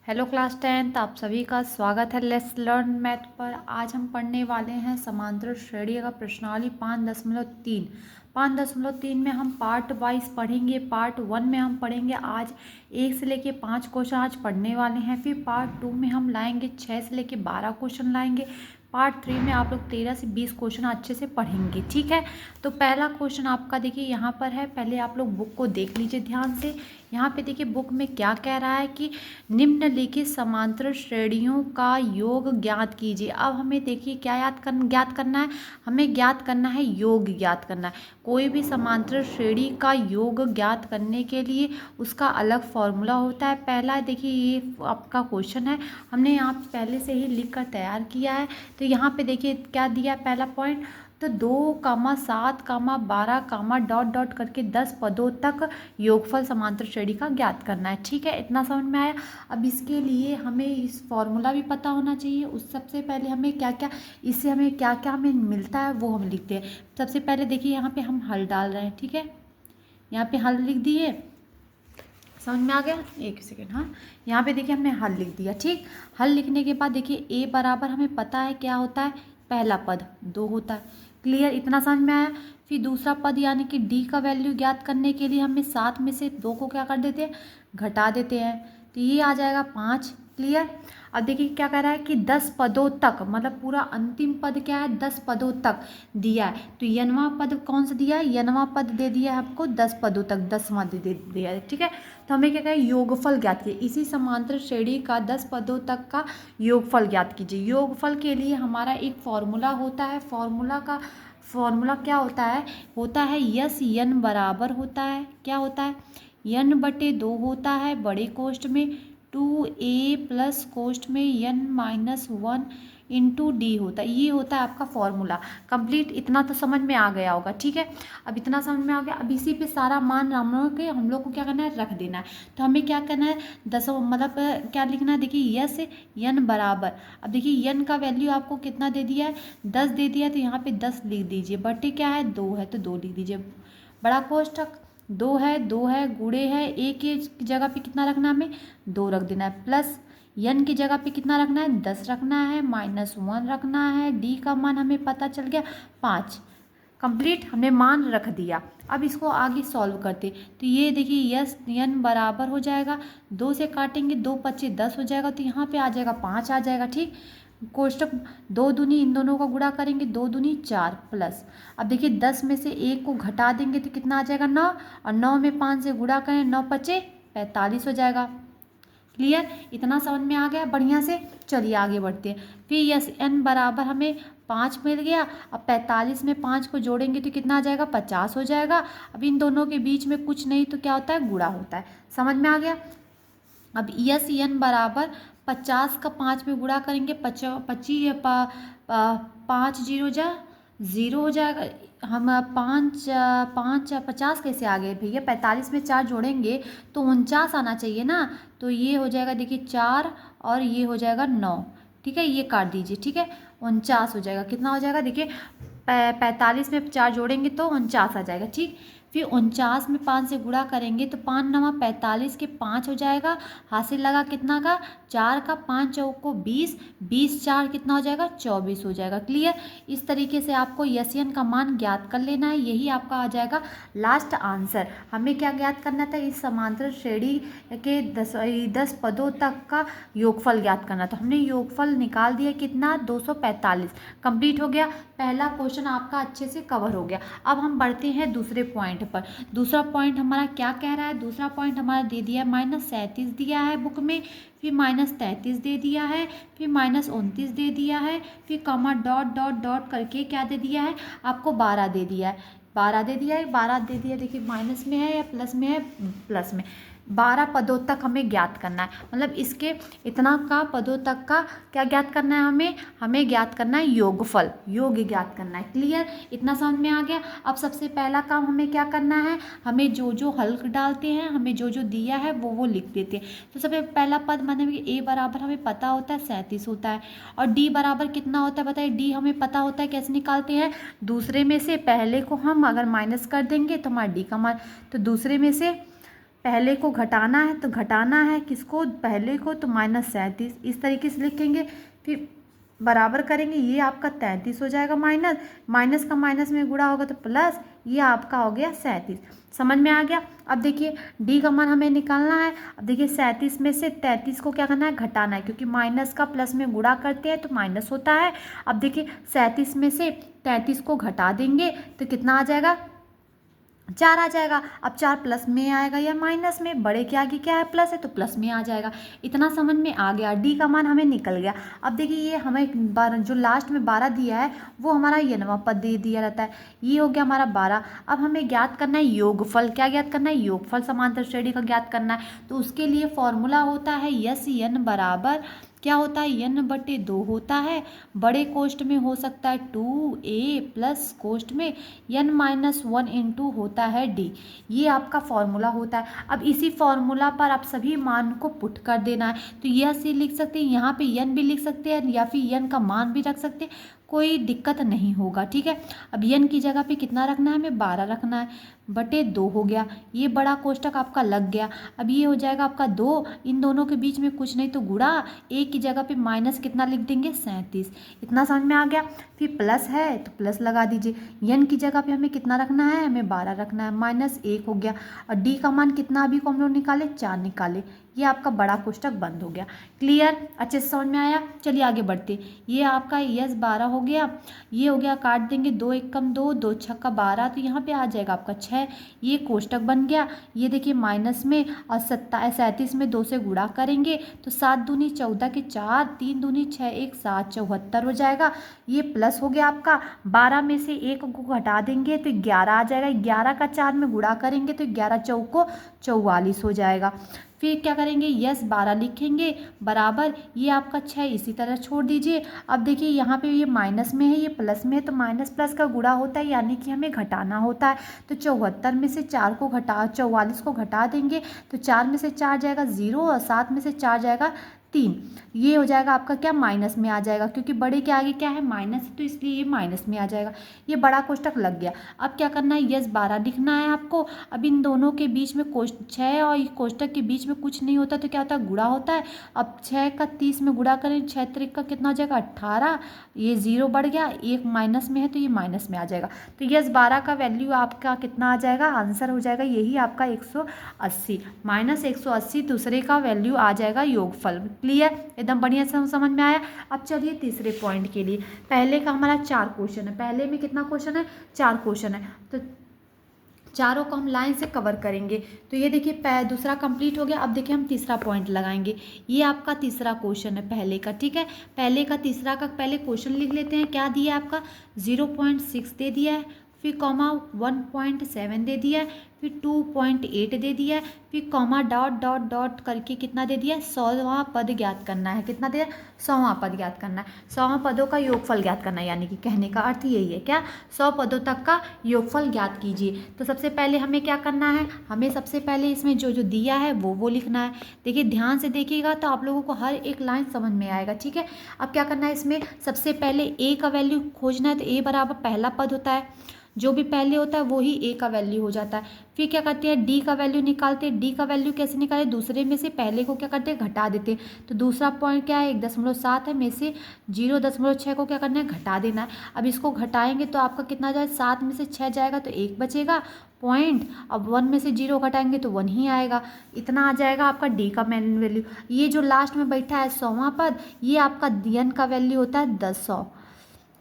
Hello class 10th, आप सभी का स्वागत है लेट्स लर्न मैथ पर। आज हम पढ़ने वाले हैं समांतर श्रेणी का प्रश्नावली 5.3। 5.3 में हम पार्ट वाइज पढ़ेंगे। पार्ट 1 में हम पढ़ेंगे आज 1 से लेके 5 क्वेश्चन आज पढ़ने वाले हैं। फिर पार्ट 2 में हम लाएंगे 6 से लेके 12 क्वेश्चन लाएंगे। पार्ट 3 में आप लोग 13 से 20 क्वेश्चन अच्छे से पढ़ेंगे, ठीक है। तो पहला क्वेश्चन आपका देखिए यहाँ पर है। पहले आप लोग बुक को देख लीजिए ध्यान से। यहाँ पे देखिए बुक में क्या कह रहा है कि निम्नलिखित समांतर श्रेणियों का योग ज्ञात कीजिए। अब हमें देखिए क्या ज्ञात करना है। हमें ज्ञात करना है योग ज्ञात करना है। कोई भी समांतर श्रेणी का योग ज्ञात करने के लिए उसका अलग फॉर्मूला होता है। पहला देखिए ये आपका क्वेश्चन है, हमने यहाँ पहले से ही लिख कर तैयार किया है। तो यहाँ पे देखिए क्या दिया है पहला पॉइंट, तो 2, 7, 12, डॉट डॉट करके 10 पदों तक योगफल समांतर श्रेणी का ज्ञात करना है, ठीक है। इतना समझ में आया। अब इसके लिए हमें इस फॉर्मूला भी पता होना चाहिए। उस सबसे पहले हमें क्या क्या इससे हमें क्या क्या हमें मिलता है वो हम लिखते हैं। सबसे पहले देखिए यहाँ पे हम हल डाल रहे हैं, ठीक है। यहाँ पे हल लिख दिए, समझ में आ गया। एक सेकेंड, हाँ यहाँ पे देखिए हमने हल लिख दिया, ठीक। हल लिखने के बाद देखिए ए बराबर हमें पता है क्या होता है, पहला पद 2 होता है, क्लियर। इतना समझ में आया। फिर दूसरा पद यानी कि डी का वैल्यू ज्ञात करने के लिए हमें 7 में से 2 को क्या कर देते हैं, घटा देते हैं। तो ये आ जाएगा 5, क्लियर। अब देखिए क्या कह रहा है कि 10 पदों तक, मतलब पूरा अंतिम पद क्या है, 10 पदों तक दिया है। तो यनवा पद कौन सा दिया है, यनवा पद दे दिया है आपको 10 पदों तक, 10वां दे दिया है, ठीक है। तो हमें क्या कहें, योगफल ज्ञात कीजिए। इसी समांतर श्रेणी का 10 पदों तक का योगफल ज्ञात कीजिए। योगफल के लिए हमारा एक फॉर्मूला होता है। फॉर्मूला क्या होता है यस एन बराबर होता है, क्या होता है, n/2 होता है बड़े कोष्ठ में, 2a प्लस कोष्ठ में n-1 इंटू डी होता है। ये होता है आपका फॉर्मूला कंप्लीट। इतना तो समझ में आ गया होगा, ठीक है। अब इतना समझ में आ गया। अब इसी पे सारा मान हम लोग को क्या करना है, रख देना है। तो हमें क्या करना है, 10 मतलब क्या लिखना है, देखिए यस n बराबर। अब देखिए n का वैल्यू आपको कितना दे दिया है, 10 दे दिया है। तो यहाँ पे 10 लिख दीजिए, बटे क्या है 2 है तो 2 लिख दीजिए। बड़ा कोष्ठक 2 है गुणे है, ए की जगह पे कितना रखना है, हमें 2 रख देना है, प्लस n की जगह पे कितना रखना है, 10 रखना है, -1 रखना है। डी का मान हमें पता चल गया 5, कंप्लीट हमने मान रख दिया। अब इसको आगे सॉल्व करते। तो ये देखिए यस n बराबर हो जाएगा, 2 से काटेंगे 2 × 5 = 10 हो जाएगा। तो यहाँ पे आ जाएगा 5 आ जाएगा, ठीक। कोष्टक 2 दूनी इन दोनों का गुणा करेंगे, 2 दूनी 4 प्लस। अब देखिए 10 में से 1 को घटा देंगे तो कितना आ जाएगा 9, और 9 में 5 से गुणा करें, 9 × 5 = 45 हो जाएगा, क्लियर। इतना समझ में आ गया बढ़िया से। चलिए आगे बढ़ते हैं। फिर यस n बराबर हमें 5 मिल गया। अब 45 में 5 को जोड़ेंगे तो कितना आ जाएगा, 50 हो जाएगा। अब इन दोनों के बीच में कुछ नहीं तो क्या होता है, गुणा होता है। समझ में आ गया। अब यस n बराबर 50 का 5 में गुणा करेंगे, 5 जीरो जा 0 हो जाएगा। हम 50 कैसे आ गए भैया, 45 में 4 जोड़ेंगे तो 49 आना चाहिए ना। तो ये हो जाएगा देखिए 4 और ये हो जाएगा 9, ठीक है। ये काट दीजिए, ठीक है। 49 हो जाएगा, कितना हो जाएगा देखिए 45 में 4 जोड़ेंगे तो 49 आ जाएगा, ठीक। फिर 49 में 5 से गुणा करेंगे तो 5 9 45 के 5 हो जाएगा। हासिल लगा कितना का, 4 का, 5 चौको 20, 20 4 कितना हो जाएगा, 24 हो जाएगा, क्लियर। इस तरीके से आपको यस n का मान ज्ञात कर लेना है। यही आपका आ जाएगा लास्ट आंसर। हमें क्या ज्ञात करना था, इस समांतर श्रेणी के 10 पदों तक का योगफल ज्ञात करना। तो हमने योगफल निकाल दिया कितना, 245, कंप्लीट हो गया। पहला क्वेश्चन आपका अच्छे से कवर हो गया। अब हम बढ़ते हैं दूसरे पॉइंट पर। दूसरा पॉइंट हमारा क्या कह रहा है, दूसरा पॉइंट हमारा दे दिया है -37 दिया है बुक में, फिर -33 दे दिया है, फिर -29 दे दिया है, फिर कॉमा डॉट डॉट डॉट करके क्या दे दिया है आपको, 12 दे दिया है। 12 दे दिया है, 12 दे दिया, देखिए माइनस में है या प्लस में है, प्लस में। 12 पदों तक हमें ज्ञात करना है, मतलब इसके इतना का पदों तक का क्या ज्ञात करना है, हमें ज्ञात करना है योगफल, योग ज्ञात करना है, क्लियर। इतना समझ में आ गया। अब सबसे पहला काम हमें क्या करना है, हमें जो जो हल डालते हैं, हमें जो जो दिया है वो लिख देते हैं। तो सबसे पहला पद मतलब a बराबर हमें पता होता है 37 होता है, और d बराबर कितना होता है बताइए, d हमें पता होता है, कैसे निकालते हैं, दूसरे में से पहले को हम अगर माइनस कर देंगे तो हमारा d का मान, तो दूसरे में से पहले को घटाना है तो घटाना है किसको, पहले को, तो -37 इस तरीके से लिखेंगे। फिर बराबर करेंगे, ये आपका 33 हो जाएगा, माइनस माइनस का माइनस में गुणा होगा तो प्लस, ये आपका हो गया 37। समझ में आ गया। अब देखिए डी का मान हमें निकालना है। अब देखिए 37 में से 33 को क्या करना है, घटाना है, क्योंकि माइनस का प्लस में गुणा करते हैं तो माइनस होता है। अब देखिए 37 में से 33 को घटा देंगे तो कितना आ जाएगा, 4 आ जाएगा। अब 4 प्लस में आएगा या माइनस में, बड़े के आगे क्या है, प्लस है, तो प्लस में आ जाएगा। इतना समझ में आ गया, डी का मान हमें निकल गया। अब देखिए ये हमें जो लास्ट में 12 दिया है वो हमारा यनवा पद दे दिया रहता है, ये हो गया हमारा 12। अब हमें ज्ञात करना है योगफल। क्या ज्ञात करना है, योगफल समांतर श्रेणी का ज्ञात करना है। तो उसके लिए फॉर्मूला होता है यस एन बराबर क्या होता है, n/2 होता है। बड़े कोष्ठ में हो सकता है 2a प्लस कोष्ठ में n-1 इंटू होता है d। ये आपका फॉर्मूला होता है। अब इसी फॉर्मूला पर आप सभी मान को पुट कर देना है। तो यह से लिख सकते हैं, यहाँ पे n भी लिख सकते हैं या फिर n का मान भी रख सकते हैं, कोई दिक्कत नहीं होगा। ठीक है। अब n की जगह पे कितना रखना है, हमें 12 रखना है, बटे 2 हो गया। ये बड़ा कोष्ठक आपका लग गया। अब ये हो जाएगा आपका 2, इन दोनों के बीच में कुछ नहीं तो गुणा, एक की जगह पे माइनस कितना लिख देंगे, 37। इतना समझ में आ गया। फिर प्लस है तो प्लस लगा दीजिए। n की जगह पे हमें कितना रखना है, हमें 12 रखना है, -1 हो गया। और d का मान कितना अभी को हम लोग निकाले, 4 निकाले। ये आपका बड़ा कोष्ठक बंद हो गया। क्लियर, अच्छे से समझ में आया। चलिए आगे बढ़ते। ये आपका यस 12 हो गया, ये हो गया, काट देंगे, 2 एकम 2, 2 छक्का 12, तो यहाँ पे आ जाएगा आपका 6। ये कोष्ठक बन गया। ये देखिए माइनस में और 37 में 2 से गुणा करेंगे तो 7 दूनी 14 के 4, 3 दूनी 6, 1 7, 74 हो जाएगा। ये प्लस हो गया आपका। 12 में से 1 को घटा देंगे तो 11 आ जाएगा। 11 का 4 में गुणा करेंगे तो 11 चौको 44 हो जाएगा। फिर क्या करेंगे, यस 12 लिखेंगे बराबर, ये आपका 6 इसी तरह छोड़ दीजिए। अब देखिए यहाँ पे ये माइनस में है, ये प्लस में है, तो माइनस प्लस का गुणा होता है, यानी कि हमें घटाना होता है। तो 74 में से 4 को घटा 44 को घटा देंगे तो 4 में से 4 जाएगा 0 और 7 में से 4 जाएगा 3। ये हो जाएगा आपका क्या, माइनस में आ जाएगा, क्योंकि बड़े के आगे क्या है, माइनस, तो इसलिए ये माइनस में आ जाएगा। ये बड़ा कोष्ठक लग गया। अब क्या करना है, यस 12 लिखना है आपको। अब इन दोनों के बीच में 6 और कोष्ठक के बीच में कुछ नहीं होता तो क्या होता है, गुणा होता है। अब 6 का 30 में गुणा करें, 6 त्रिक का कितना हो जाएगा, 18। ये 0 बढ़ गया, 1 माइनस में है तो ये माइनस में आ जाएगा। तो यस 12 का वैल्यू आपका कितना आ जाएगा, आंसर हो जाएगा यही आपका 180, -180 दूसरे का वैल्यू आ जाएगा योगफल। क्लियर, एकदम बढ़िया से समझ में आया। अब चलिए तीसरे पॉइंट के लिए। पहले का हमारा 4 क्वेश्चन है, पहले में कितना क्वेश्चन है, 4 क्वेश्चन है, तो चारों को हम लाइन से कवर करेंगे। तो ये देखिए दूसरा कंप्लीट हो गया। अब देखिए हम तीसरा पॉइंट लगाएंगे। ये आपका तीसरा क्वेश्चन है पहले का। ठीक है, पहले का तीसरा का पहले क्वेश्चन लिख लेते हैं। क्या दिया है आपका, 0.6 दे दिया है, फिर कॉमा 1.7 दे दिया है, फिर 2.8 दे दिया है, फिर कॉमा डॉट डॉट डॉट करके कितना दे दिया है, 100वां पद ज्ञात करना है। कितना दे, 100वां पद ज्ञात करना है। 100वां पदों का योगफल ज्ञात करना है, यानी कि कहने का अर्थ यही है क्या, 100 पदों तक का योगफल ज्ञात कीजिए। तो सबसे पहले हमें क्या करना है, हमें सबसे पहले इसमें जो जो दिया है वो लिखना है। देखिए ध्यान से देखिएगा तो आप लोगों को हर एक लाइन समझ में आएगा। ठीक है, अब क्या करना है, इसमें सबसे पहले ए का वैल्यू खोजना है। तो ए बराबर पहला पद होता है, जो भी पहले होता है वही ए का वैल्यू हो जाता है। फिर क्या करते हैं, डी का वैल्यू निकालते हैं। डी का वैल्यू कैसे निकाले, दूसरे में से पहले को क्या करते हैं, घटा देते हैं। तो दूसरा पॉइंट क्या है, 1.7 है, में से 0.6 को क्या करना है, घटा देना है। अब इसको घटाएंगे तो आपका कितना जाए, 7 में से 6 जाएगा तो 1 बचेगा पॉइंट। अब 1 में से 0 घटाएंगे तो 1 ही आएगा। इतना आ जाएगा आपका डी का मेन वैल्यू। ये जो लास्ट में बैठा है 100वां पद, ये आपका एन का वैल्यू होता है 10।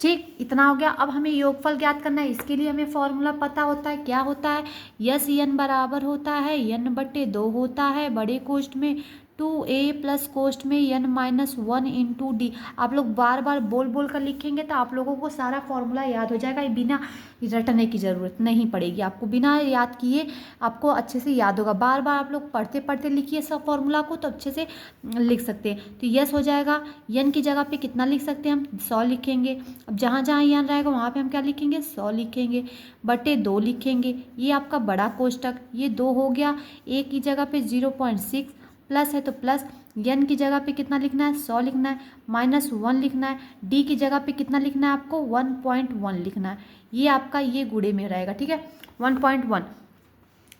ठीक, इतना हो गया। अब हमें योगफल ज्ञात करना है। इसके लिए हमें फॉर्मूला पता होता है, क्या होता है, यस एन बराबर होता है n/2 होता है बड़े कोष्ठ में 2a प्लस कोष्ठ में n-1 इंटू डी। आप लोग बार बार बोल बोल कर लिखेंगे तो आप लोगों को सारा फॉर्मूला याद हो जाएगा, बिना रटने की ज़रूरत नहीं पड़ेगी आपको। बिना याद किए आपको अच्छे से याद होगा। बार बार आप लोग पढ़ते पढ़ते लिखिए सब फॉर्मूला को, तो अच्छे से लिख सकते हैं। तो यस हो जाएगा, n की जगह पे कितना लिख सकते हैं हम, 100 लिखेंगे। अब जहाँ जहाँ n रहेगा वहाँ पे हम क्या लिखेंगे, 100 लिखेंगे, बटे 2 लिखेंगे। ये आपका बड़ा कोष्ठक, ये 2 हो गया। a की जगह पे 0.6 प्लस है तो प्लस, n की जगह पे कितना लिखना है, 100 लिखना है, -1 लिखना है। d की जगह पे कितना लिखना है आपको, 1.1 लिखना है। ये आपका ये गुणे में रहेगा। ठीक है, 1.1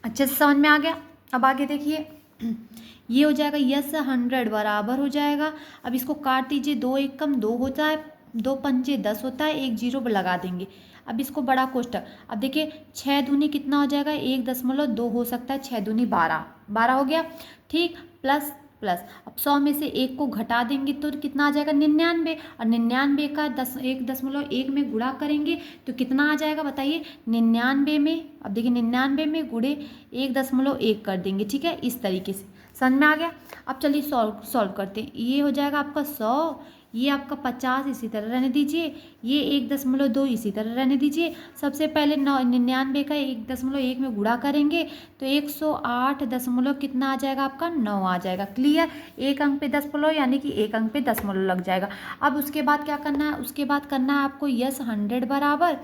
अच्छे से समझ में आ गया। अब आगे देखिए, ये हो जाएगा यस 100 बराबर हो जाएगा। अब इसको काट दीजिए, 2 एकम 2 होता है, 2 पंजे 10 होता है, 1 जीरो लगा देंगे। अब इसको बड़ा कोष्टक, अब देखिए 6 दूनी कितना हो जाएगा, 1.2 हो सकता है, 6 दूनी 12, 12 हो गया, ठीक। प्लस प्लस, अब 100 में से 1 को घटा देंगे तो कितना आ जाएगा, 99, और 99 का 1.1 में गुणा करेंगे तो कितना आ जाएगा बताइए, 99 में, अब देखिए 99 में गुणे 1.1 कर देंगे, ठीक है, इस तरीके से समझ में आ गया। अब चलिए सॉल्व करते हैं। ये हो जाएगा आपका 100, ये आपका 50 इसी तरह रहने दीजिए, ये 1.2 इसी तरह रहने दीजिए। सबसे पहले 99 का 1.1 में गुणा करेंगे तो 108 दशमलव कितना आ जाएगा आपका, 9 आ जाएगा। क्लियर, एक अंक पे दशमलव यानी कि एक अंक पे दशमलव लग जाएगा। अब उसके बाद क्या करना है, उसके बाद करना है आपको यस 100 बराबर,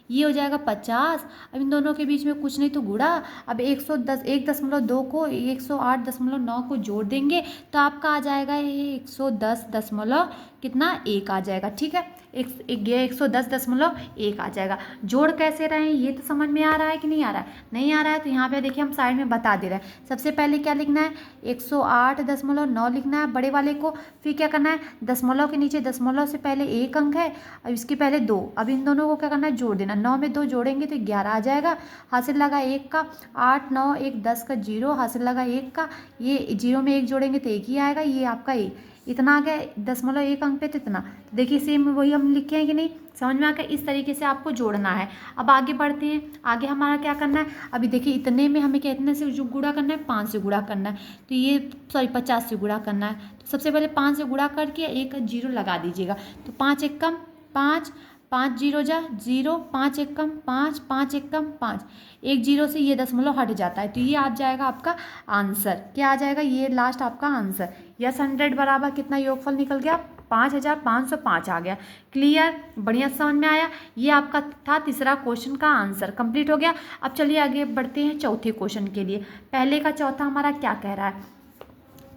ये हो जाएगा 50। अब इन दोनों के बीच में कुछ नहीं तो गुणा। अब 110 1.2 को 108.9 को जोड़ देंगे तो आपका आ जाएगा ये 110 कितना 1 आ जाएगा, ठीक है, 110.1 आ जाएगा। जोड़ कैसे रहे हैं ये तो समझ में आ रहा है कि नहीं आ रहा है, नहीं आ रहा है तो यहाँ पे देखिए हम साइड में बता दे रहे हैं। सबसे पहले क्या लिखना है, 108.9 लिखना है बड़े वाले को, फिर क्या करना है, दशमलव के नीचे दशमलव से पहले एक अंक है, अब इसके पहले 2, अब इन दोनों को क्या करना है, जोड़ देना। 9 में 2 जोड़ेंगे तो 11 आ जाएगा, हासिल लगा 1 का, 8 9 1 10 का 0, हासिल लगा 1 का, ये 0 में 1 जोड़ेंगे तो 1 ही आएगा, ये आपका 1, इतना आ गया, 0.1 अंक पे तो इतना। देखिए सेम वही हम लिखे हैं कि नहीं, समझ में आ गया। इस तरीके से आपको जोड़ना है। अब आगे बढ़ते हैं, आगे हमारा क्या करना है, अभी देखिए इतने में हमें कितने से जो गुणा करना है, 5 से गुणा करना है, तो ये 50 से गुणा करना है। तो सबसे पहले 5 से गुणा करके एक 0 लगा दीजिएगा, तो 5 एकम 5, 5 जीरो जा 0, 5 एकम 5, 5 एकम 5, 1 0 से ये दशमलव हट जाता है तो ये आ जाएगा आपका आंसर। क्या आ जाएगा, ये लास्ट आपका आंसर। यस 100 बराबर कितना योगफल निकल गया, 5505 आ गया। क्लियर, बढ़िया समझ में आया। ये आपका था तीसरा क्वेश्चन का आंसर कंप्लीट हो गया। अब चलिए आगे बढ़ते हैं चौथे क्वेश्चन के लिए। पहले का चौथा हमारा क्या कह रहा है,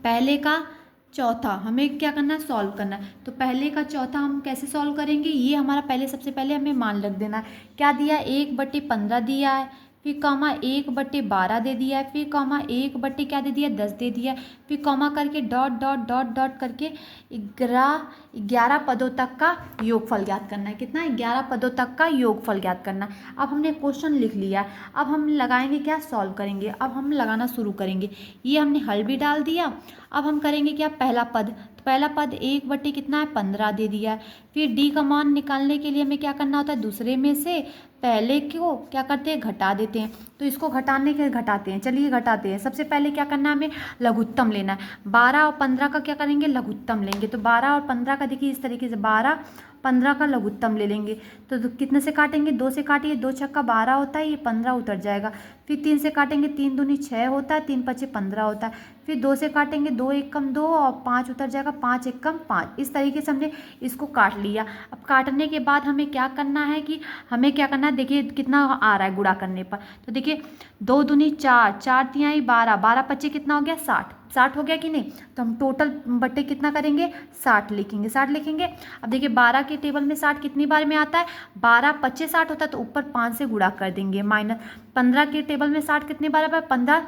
पहले का चौथा हमें क्या करना है, सॉल्व करना है। तो पहले का चौथा हम कैसे सॉल्व करेंगे, ये हमारा पहले सबसे पहले हमें मान रख देना है। क्या दिया, 1/15 दिया है, फिर कॉमा 1/12 दे दिया है, फिर कॉमा 1/ क्या दे दिया, 10 दे दिया है, फिर कॉमा करके डॉट डॉट डॉट डॉट करके 11 पदों तक का योगफल ज्ञात करना है। कितना, 11 पदों तक का योगफल ज्ञात करना है। अब हमने क्वेश्चन लिख लिया, अब हम लगाएंगे क्या, सॉल्व करेंगे। अब हम लगाना शुरू करेंगे, ये हमने हल भी डाल दिया। अब हम करेंगे क्या, पहला पद, तो पहला पद 1/, कितना है, 15 दे दिया है। फिर डी का मान निकालने के लिए हमें क्या करना होता है, दूसरे में से पहले को क्या करते हैं, घटा देते हैं। तो इसको घटाने के घटाते हैं, चलिए घटाते हैं। सबसे पहले क्या करना है, हमें लघुत्तम लेना है। 12 और 15 का क्या करेंगे, लघुत्तम लेंगे। तो 12 और 15 का देखिए इस तरीके से 12 15 का लघुत्तम ले लेंगे। तो कितने से काटेंगे, 2 से काटिए, 2 छक्का 12 होता है, ये 15 उतर जाएगा। फिर 3 से काटेंगे, 3 दूनी 6 होता है, 3 पचे 15 होता है। फिर 2 से काटेंगे, 2 एकम 2 और 5 उतर जाएगा, 5 एकम 5। इस तरीके से हमने इसको काट लिया। अब काटने के बाद हमें क्या करना है कि हमें क्या करना है, देखिए कितना आ रहा है गुणा करने पर। तो देखिए 2 दूनी 4, 4 तिहाई 12, 12 पच्चे कितना हो गया, 60, 60 हो गया कि नहीं। तो हम टोटल बट्टे कितना करेंगे, 60 लिखेंगे, 60 लिखेंगे। अब देखिए 12 के टेबल में 60 कितनी बार में आता है, 12 पच्चे 60 होता है, तो ऊपर 5 से गुणा कर देंगे। माइनस 15 के टेबल में 60 कितनी बार है, 15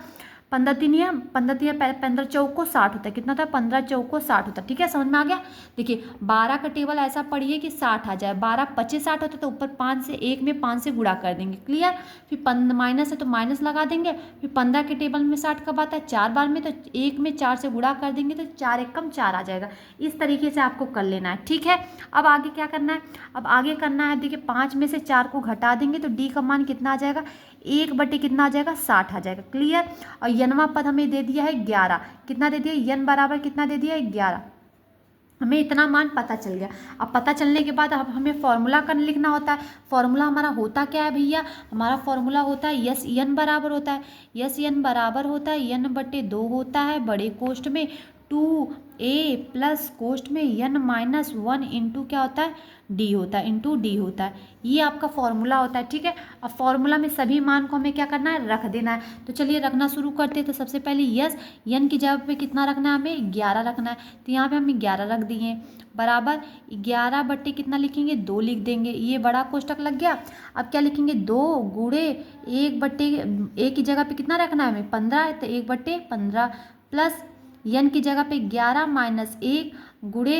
15 तीन 15 चौको 60 होता है, कितना था, 15 चौको 60 होता है। ठीक है, समझ में आ गया। देखिए 12 का टेबल ऐसा पढ़िए कि 60 आ जाए। 12 पच्चे 60 होता है तो ऊपर 5 से 1 में 5 से गुणा कर देंगे। क्लियर, फिर माइनस है तो माइनस लगा देंगे। फिर 15 के टेबल में 60 कब आता है, 4 बार में, तो 1 में 4 से गुणा कर देंगे तो 4 एकम 4 आ जाएगा। इस तरीके से आपको कर लेना है। ठीक है, अब आगे क्या करना है, अब आगे करना है, देखिए 5 में से 4 को घटा देंगे तो डी का मान कितना आ जाएगा, 1/, कितना आ जाएगा, 60 आ जाएगा। क्लियर, और यनवा पद हमें दे दिया है 11, कितना दे दिया, यन बराबर कितना दे दिया है, 11। हमें इतना मान पता चल गया। अब पता चलने के बाद अब हमें फॉर्मूला कर लिखना होता है। फॉर्मूला हमारा होता क्या है भैया, हमारा फॉर्मूला होता है यस यन बराबर होता है, यस यन बराबर होता है, यन/2 होता है बड़े कोष्ठ में 2a प्लस कोष्ठ में n-1 इंटू क्या होता है, d होता है, इंटू d होता है। ये आपका फॉर्मूला होता है, ठीक है। अब फॉर्मूला में सभी मान को हमें क्या करना है, रख देना है। तो चलिए रखना शुरू करते हैं। तो सबसे पहले यस n की जगह पे कितना रखना है, हमें 11 रखना है। तो यहाँ पे हम 11 रख दिए बराबर 11 बट्टे कितना लिखेंगे, 2 लिख देंगे। ये बड़ा कोष्टक लग गया। अब क्या लिखेंगे, 2 गुणे 1 बट्टे ए की जगह पे कितना रखना है हमें, 15 है, तो 1 बट्टे 15 प्लस n की जगह पे 11 माइनस 1 गुणे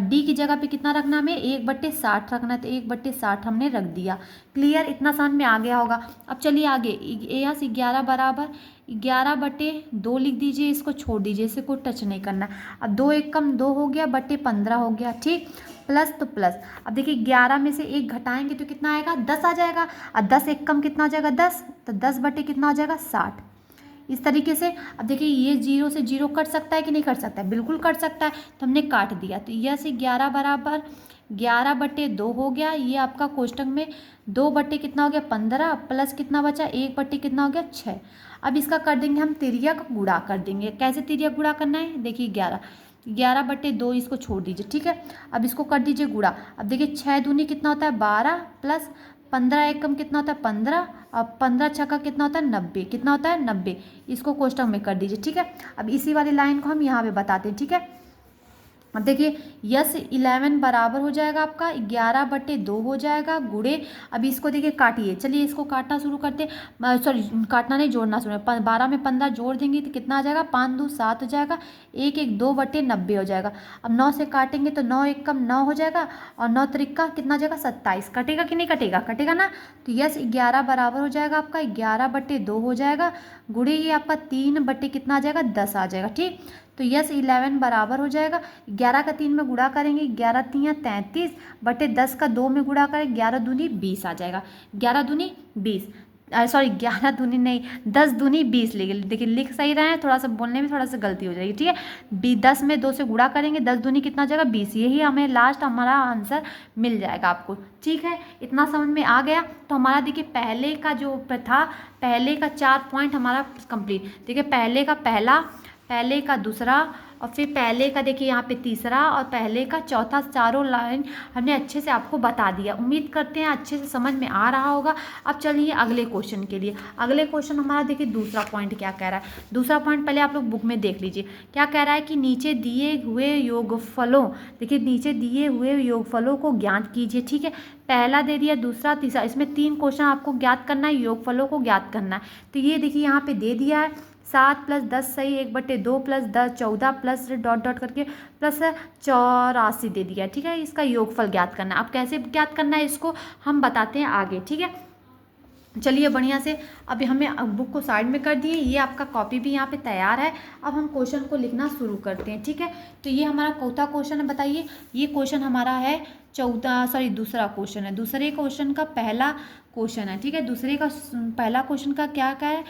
d की जगह पे कितना रखना हमें, 1 बट्टे 60 रखना है। तो 1 बट्टे 60 हमने रख दिया। क्लियर, इतना समझ में आ गया होगा। अब चलिए आगे, यहाँ से 11 बराबर 11 बट्टे 2 लिख दीजिए, इसको छोड़ दीजिए, इसे कोई टच नहीं करना। अब 2 एक कम 2 हो गया, बट्टे 15 हो गया, ठीक। प्लस तो प्लस, अब देखिए 11 में से 1 घटाएंगे तो कितना आएगा, 10 आ जाएगा। अब 10 एक कम कितना हो जाएगा, 10, तो 10 बट्टे कितना हो जाएगा, 60। इस तरीके से अब देखिए ये 0 से 0 कट सकता है कि नहीं कट सकता है, बिल्कुल कट सकता है। तो हमने काट दिया। तो यह से 11 बराबर 11 बट्टे 2 हो गया। ये आपका कोष्टक में 2 बट्टे कितना हो गया, 15 प्लस कितना बचा, 1 बट्टे कितना हो गया, 6। अब इसका कर देंगे हम तिर्यक गुणा कर देंगे। कैसे तिर्यक गुणा करना है, देखिए 11 बट्टे 2 इसको छोड़ दीजिए, ठीक है। अब इसको कर दीजिए गुणा। अब देखिए 6 दूनी कितना होता है, 12 प्लस 15 एकम कितना होता है, 15। अब 15 छक्का कितना होता है, 90। कितना होता है, 90। इसको कोष्टक में कर दीजिए, ठीक है। अब इसी वाली लाइन को हम यहाँ पे बताते हैं, ठीक है। अब देखिए यस 11 बराबर हो जाएगा आपका 11 बट्टे 2 हो जाएगा गुणे। अब इसको देखिए काटिए, चलिए इसको काटना शुरू करते हैं। सॉरी काटना नहीं, जोड़ना शुरू। 12 में 15 जोड़ देंगे तो कितना आ जाएगा, 5 2 7 हो जाएगा। 1 1 2 बट्टे 90 हो जाएगा। अब 9 से काटेंगे तो 9 एक कम 9 हो जाएगा, और 9 त्रिका कितना हो जाएगा, 27। कटेगा कि नहीं कटेगा, कटेगा ना। तो यस 11 बराबर हो जाएगा आपका 11 बट्टे 2 हो जाएगा गुणे ये आपका 3 बट्टे कितना आ जाएगा, 10 आ जाएगा, ठीक। तो यस 11 बराबर हो जाएगा 11 का 3 में गुणा करेंगे, 11 3 33 बटे 10 का 2 में गुणा करें, 11 दूनी 20 आ जाएगा। 11 दूनी 20, सॉरी 11 दूनी नहीं, 10 दूनी 20 देखिए लिख सही रहे हैं, थोड़ा सा बोलने में थोड़ा सा गलती हो जाएगी, ठीक है। 10 में 2 से गुणा करेंगे, 10 दूनी कितना आ जाएगा, 20। यही हमें लास्ट हमारा आंसर मिल जाएगा आपको, ठीक है। इतना समझ में आ गया। तो हमारा देखिए पहले का जो था, पहले का 4 पॉइंट हमारा कंप्लीट। देखिए पहले का पहला, पहले का दूसरा, और फिर पहले का देखिए यहाँ पे तीसरा, और पहले का चौथा, चारों लाइन हमने अच्छे से आपको बता दिया। उम्मीद करते हैं अच्छे से समझ में आ रहा होगा। अब चलिए अगले क्वेश्चन के लिए। अगले क्वेश्चन हमारा देखिए दूसरा पॉइंट क्या कह रहा है। दूसरा पॉइंट पहले आप लोग बुक में देख लीजिए क्या कह रहा है कि नीचे दिए हुए योगफलों, देखिए नीचे दिए हुए योगफलों को ज्ञात कीजिए, ठीक है। पहला दे दिया, दूसरा, तीसरा, इसमें 3 क्वेश्चन आपको ज्ञात करना है, योगफलों को ज्ञात करना है। तो ये देखिए यहाँ पे दे दिया है 7 प्लस 10 सही 1 बट्टे 2 प्लस 10 14 प्लस डॉट डॉट करके प्लस 84 दे दिया, ठीक है। इसका योगफल ज्ञात करना है। अब कैसे ज्ञात करना है इसको हम बताते हैं आगे, ठीक है। चलिए बढ़िया से अभी हमें बुक को साइड में कर दिए, ये आपका कॉपी भी यहाँ पे तैयार है। अब हम क्वेश्चन को लिखना शुरू करते हैं, ठीक है। तो ये हमारा चौथा क्वेश्चन है, बताइए। ये क्वेश्चन हमारा है दूसरा क्वेश्चन है। दूसरे क्वेश्चन का पहला क्वेश्चन है, ठीक है। दूसरे का पहला क्वेश्चन का क्या क्या है,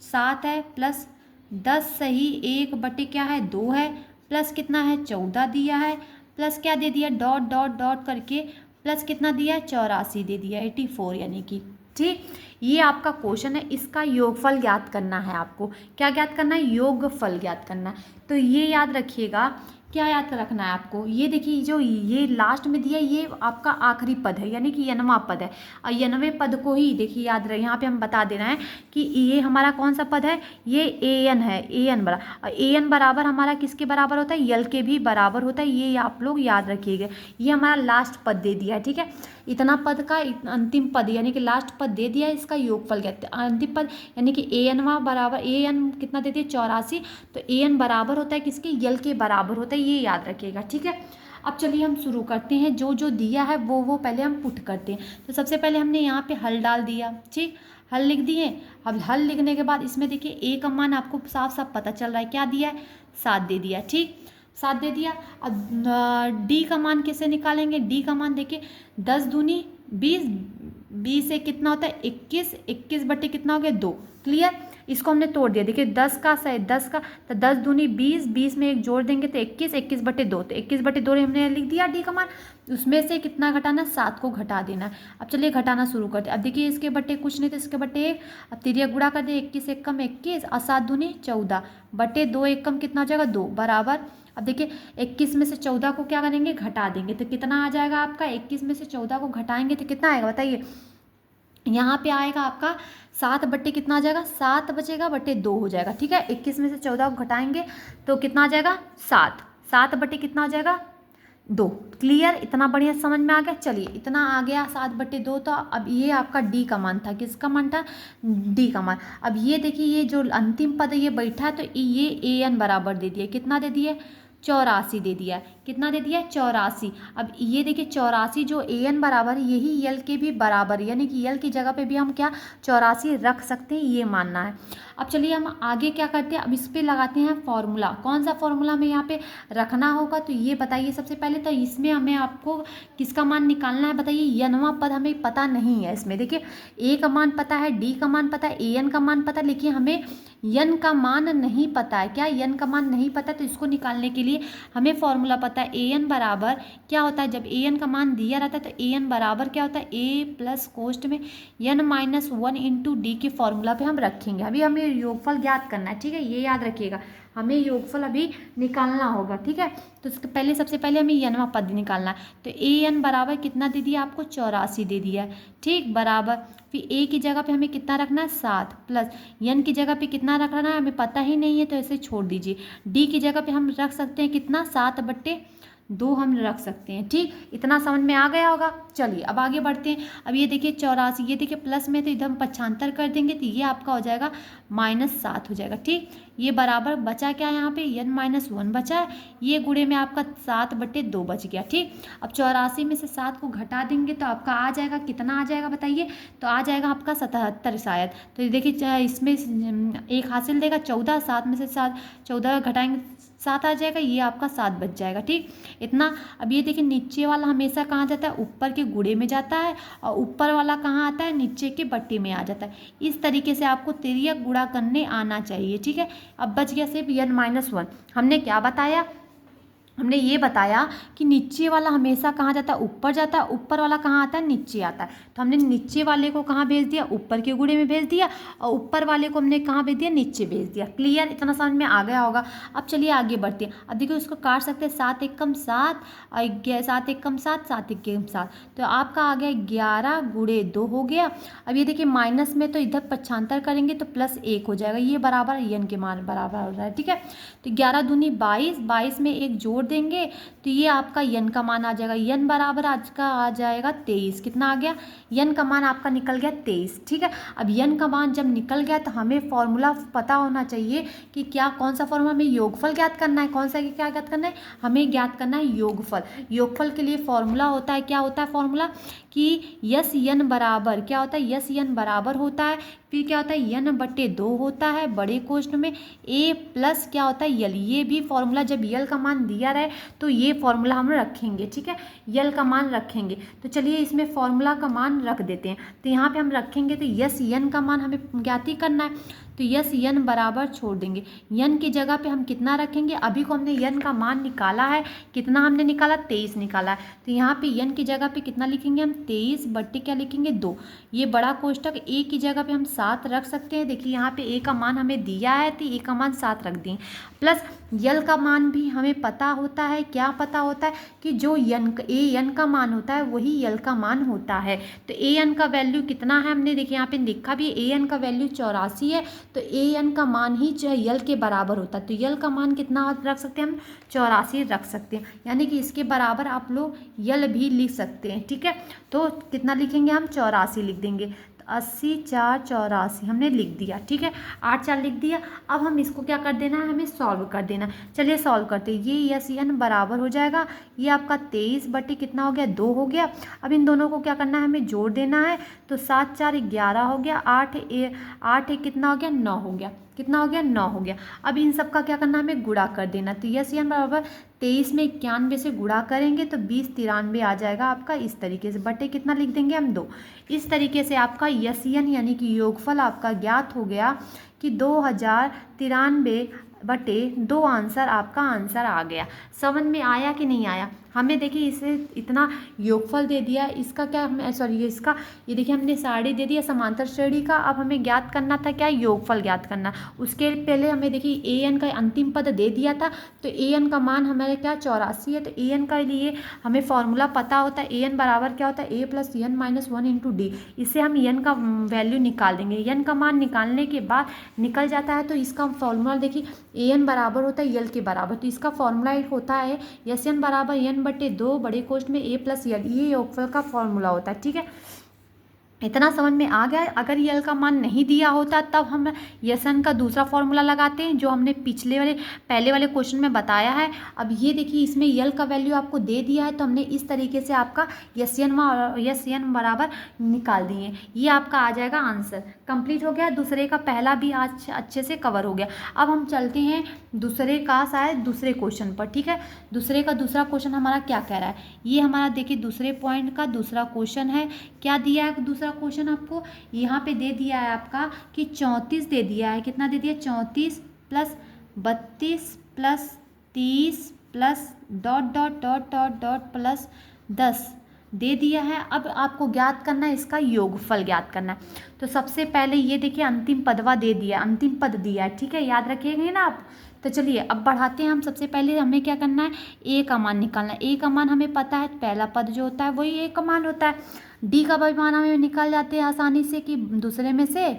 7 है प्लस 10 सही 1 बटे क्या है 2 है, प्लस कितना है 14 दिया है, प्लस क्या दे दिया डॉट डॉट डॉट करके प्लस कितना दिया है 84 दे दिया 84 यानी कि, ठीक। ये आपका क्वेश्चन है, इसका योगफल ज्ञात करना है आपको। क्या ज्ञात करना है, योगफल ज्ञात करना है। तो ये याद रखिएगा, क्या याद रखना है आपको, ये देखिए जो ये लास्ट में दिया ये आपका आखिरी पद है, यानी कि 90वां पद है। और 90वें पद को ही देखिए याद रहे, यहाँ पे हम बता दे रहे हैं कि ये हमारा कौन सा पद है, ये an है, an बराबर, और an बराबर हमारा किसके बराबर होता है, यल के भी बराबर होता है। ये आप लोग याद रखिएगा। ये हमारा लास्ट पद दे दिया है, ठीक है। इतना पद का अंतिम पद यानी कि लास्ट पद दे दिया है, इसका योगफल कहते हैं। अंतिम पद यानी कि an बराबर, an कितना देती है 84, तो an बराबर होता है किसके, यल के बराबर होता है, ये याद रखिएगा, ठीक है। अब चलिए हम शुरू करते हैं, जो जो दिया है वो पहले हम पुट करते हैं। तो सबसे पहले हमने यहाँ पे हल डाल दिया, ठीक, हल लिख दिए। अब हल लिखने के बाद इसमें देखिए ए का मान आपको साफ साफ पता चल रहा है, क्या दिया है 7 दे दिया, ठीक, 7 दे दिया। अब डी का मान कैसे निकालेंगे, डी का मान देखिए 10 दूनी 20, 20 से कितना होता है 21, 21 बटे कितना हो गया 2, क्लियर। इसको हमने तोड़ दिया, देखिए 10 का 10 का, तो 10 दूनी 20, 20 में एक जोड़ देंगे तो 21, 21/2, तो 21/2 हमने लिख दिया डी का मान। उसमें से कितना घटाना, 7 को घटा देना है। अब चलिए घटाना शुरू करते हैं। अब देखिए इसके बट्टे कुछ नहीं तो इसके बट्टे 1, अब तिरिया गुणा कर दे, 21 एकम 21 और 7 दूनी 14 बटे 2 एकम कितना हो जाएगा 2 बराबर। अब देखिए 21 में से 14 को क्या करेंगे, घटा देंगे, तो कितना आ जाएगा आपका, 21 में से 14 को घटाएंगे तो कितना आएगा बताइए, यहाँ पे आएगा आपका 7 बट्टे कितना आ जाएगा, 7 बचेगा बट्टे 2 हो जाएगा। ठीक है, 21 में से 14 को घटाएंगे तो कितना आ जाएगा 7, 7 बट्टे कितना हो जाएगा 2। क्लियर, इतना बढ़िया समझ में आ गया। चलिए इतना आ गया 7/2। तो अब ये आपका डी का मान था, किसका मान था, डी का मान। अब ये देखिए ये जो अंतिम पद ये बैठा है तो ये an बराबर दे दिया, कितना दे दिया 84 दे दिया, कितना दे दिया 84। अब ये देखिए 84 जो an बराबर यही यल के भी बराबर, यानी कि यल की जगह पे भी हम क्या 84 रख सकते हैं, ये मानना है। अब चलिए हम आगे क्या करते हैं, अब इस पे लगाते हैं फॉर्मूला। कौन सा फॉर्मूला हमें यहाँ पे रखना होगा, तो ये बताइए सबसे पहले। तो इसमें हमें आपको किसका मान निकालना है बताइए, यनवा पद हमें पता नहीं है। इसमें देखिए ए का मान पता है, डी का मान पता है, an का मान पता है, लेकिन हमें यन का मान नहीं पता है। क्या यन का मान नहीं पता, तो इसको निकालने के लिए हमें फॉर्मूला पता है। an बराबर क्या होता है, जब an का मान दिया रहता है तो an बराबर क्या होता है, a प्लस कोष्ट में n-1 इंटू डी के फॉर्मूला पे हम रखेंगे। अभी हमें योगफल ज्ञात करना है, ठीक है, ये याद रखिएगा, हमें योगफल अभी निकालना होगा। ठीक है, तो इसके पहले सबसे पहले हमें यनवा पद निकालना है। तो an बराबर कितना दे दिया आपको 84 दे दिया है, ठीक, बराबर फिर a की जगह पे हमें कितना रखना है 7, प्लस n की जगह पे कितना रखना है हमें पता ही नहीं है तो ऐसे छोड़ दीजिए। d की जगह पे हम रख सकते हैं कितना 7/2 हम रख सकते हैं। ठीक, इतना समझ में आ गया होगा। चलिए अब आगे बढ़ते हैं। अब ये देखिए 84, ये देखिए प्लस में तो इधर हम 95 कर देंगे तो ये आपका हो जाएगा -7 हो जाएगा। ठीक, ये बराबर बचा क्या यहाँ पे n-1 बचा है, ये गुणे में आपका 7/2 बच गया। ठीक, अब 84 में से 7 को घटा देंगे तो आपका आ जाएगा, कितना आ जाएगा बताइए, तो आ जाएगा आपका 77 शायद। तो ये देखिए इसमें एक हासिल देगा 14, 7 में से 7 14 घटाएंगे 7 आ जाएगा, ये आपका 7 बच जाएगा। ठीक, इतना। अब ये देखिए नीचे वाला हमेशा कहाँ जाता है, ऊपर के गुणे में जाता है, और ऊपर वाला कहाँ आता है, नीचे के बट्टे में आ जाता है। इस तरीके से आपको तिर्यक गुणा करने आना चाहिए। ठीक है, अब बच गया सिर्फ n-1। हमने क्या बताया, हमने ये बताया कि नीचे वाला हमेशा कहाँ जाता है, ऊपर जाता है, ऊपर वाला कहाँ आता है, नीचे आता है। तो हमने नीचे वाले को कहाँ भेज दिया, ऊपर के गुणे में भेज दिया, और ऊपर वाले को हमने कहाँ भेज दिया, नीचे भेज दिया। क्लियर, इतना समझ में आ गया होगा। अब चलिए आगे बढ़ते हैं। अब देखिए उसको काट सकते हैं, 7 एकम 7 और 7 एकम 7, 7 एकम 7, तो आपका आ गया 11 गुणे 2 हो गया। अब ये देखिए माइनस में तो इधर 75 करेंगे तो +1 हो जाएगा, ये बराबर n के मान बराबर हो रहा है। ठीक है, तो 11 दूनी 22, 22 में एक जोड़ देंगे तो ये आपका n का मान आ जाएगा, n बराबर आज का आ जाएगा 23। कितना आ गया, n का मान आपका निकल गया 23। ठीक है, अब n का मान जब निकल गया तो हमें फॉर्मूला पता होना चाहिए कि क्या, कौन सा फॉर्मूला, हमें योगफल ज्ञात करना है। कौन सा क्या ज्ञात करना है, हमें ज्ञात करना है योगफल। योगफल के लिए फॉर्मूला होता है, क्या होता है फॉर्मूला, कि यस n बराबर क्या होता है, यस n बराबर होता है, फिर क्या होता है n/2 होता है बड़े कोष्ठ में, a प्लस क्या होता है यल। ये भी फॉर्मूला जब यल का मान दिया रहे तो ये फॉर्मूला हम रखेंगे। ठीक है, यल का मान रखेंगे। तो चलिए इसमें फॉर्मूला का मान रख देते हैं। तो यहाँ पे हम रखेंगे तो यस n का मान हमें ज्ञात ही करना है, तो यस n बराबर छोड़ देंगे, n की जगह पे हम कितना रखेंगे, अभी को हमने n का मान निकाला है, कितना हमने निकाला 23 निकाला है, तो यहाँ पे n की जगह पे कितना लिखेंगे हम 23 बट्टे क्या लिखेंगे 2। ये बड़ा कोष्टक a की जगह पे हम 7 रख सकते हैं। देखिए यहाँ पे a का मान हमें दिया है तो a का मान 7 रख दें, प्लस यल का मान भी हमें पता होता है। क्या पता होता है कि जो an का मान होता है वही यल का मान होता है। तो an का वैल्यू कितना है, हमने देखिए यहाँ पे लिखा भी an का वैल्यू 84 है, तो an का मान ही जो है यल के बराबर होता है। तो यल का मान कितना रख सकते हैं हम 84 रख सकते हैं, यानी कि इसके बराबर आप लोग यल भी लिख सकते हैं। ठीक है, तो कितना लिखेंगे हम 84 लिख देंगे, 80 4 84 हमने लिख दिया। ठीक है, 8 4 लिख दिया। अब हम इसको क्या कर देना है, हमें सॉल्व कर देना। चलिए सॉल्व करते हैं। ये यस n बराबर हो जाएगा, ये आपका 23 बटे कितना हो गया 2 हो गया। अब इन दोनों को क्या करना है, हमें जोड़ देना है। तो 7 4 11 हो गया, 8 1 कितना हो गया 9 हो गया, कितना हो गया 9 हो गया। अब इन सब का क्या करना है, हमें गुणा कर देना। तो यस n बराबर 23 में 91 से गुणा करेंगे तो 2093 आ जाएगा आपका। इस तरीके से बटे कितना लिख देंगे हम 2। इस तरीके से आपका यसियन यानी कि योगफल आपका ज्ञात हो गया कि 2093 बटे 2 आंसर आपका आंसर आ गया। समझ में आया कि नहीं आया? हमें देखिए इसे इतना योगफल दे दिया, इसका क्या हमें सॉरी इसका ये देखिए हमने सारणी दे दिया समांतर श्रेणी का। अब हमें ज्ञात करना था क्या? योगफल ज्ञात करना। उसके पहले हमें देखिए ए एन का अंतिम पद दे दिया था, तो ए एन का मान हमारे क्या 84 है। तो ए एन का लिए हमें फॉर्मूला पता होता है, ए एन बराबर क्या होता है? A plus n minus 1 into d. इससे हम एन का वैल्यू निकाल देंगे। एन का मान निकालने के बाद निकल जाता है तो इसका फॉर्मूला देखिए ए एन बराबर होता है यल के बराबर। तो इसका फॉर्मूला होता है यस एन बराबर एन बटे 2 बड़े कोष्ठ में ए प्लस यल। ये योगफल का फॉर्मूला होता है। ठीक है, इतना समझ में आ गया। अगर यल का मान नहीं दिया होता तब हम यसन का दूसरा फॉर्मूला लगाते हैं जो हमने पहले वाले क्वेश्चन में बताया है। अब ये देखिए इसमें यल का वैल्यू आपको दे दिया है तो हमने इस तरीके से आपका यस एन बराबर निकाल दिए। ये आपका आ जाएगा आंसर। कंप्लीट हो गया। दूसरे का पहला भी आज अच्छे से कवर हो गया। अब हम चलते हैं दूसरे का शायद दूसरे क्वेश्चन पर। ठीक है, दूसरे का दूसरा क्वेश्चन हमारा क्या कह रहा है? ये हमारा देखिए दूसरे पॉइंट का दूसरा क्वेश्चन है। क्या दिया है दूसरा क्वेश्चन आपको? यहाँ पे दे दिया है आपका कि 34 दे दिया है। कितना दे दिया? 34 plus 32 plus 30 plus dot dot dot dot dot plus 10 दे दिया है। अब आपको ज्ञात करना है इसका योगफल ज्ञात करना है। तो सबसे पहले ये देखिए अंतिम पदवा दे दिया, अंतिम पद दिया है। ठीक है, याद रखिएगा ना आप। तो चलिए अब बढ़ाते हैं हम। सबसे पहले हमें क्या करना है? ए का मान निकालना है। ए का मान हमें पता है, पहला पद जो होता है वही ए का मान होता है। डी का भी मान हमें निकाल जाते हैं आसानी से कि दूसरे में से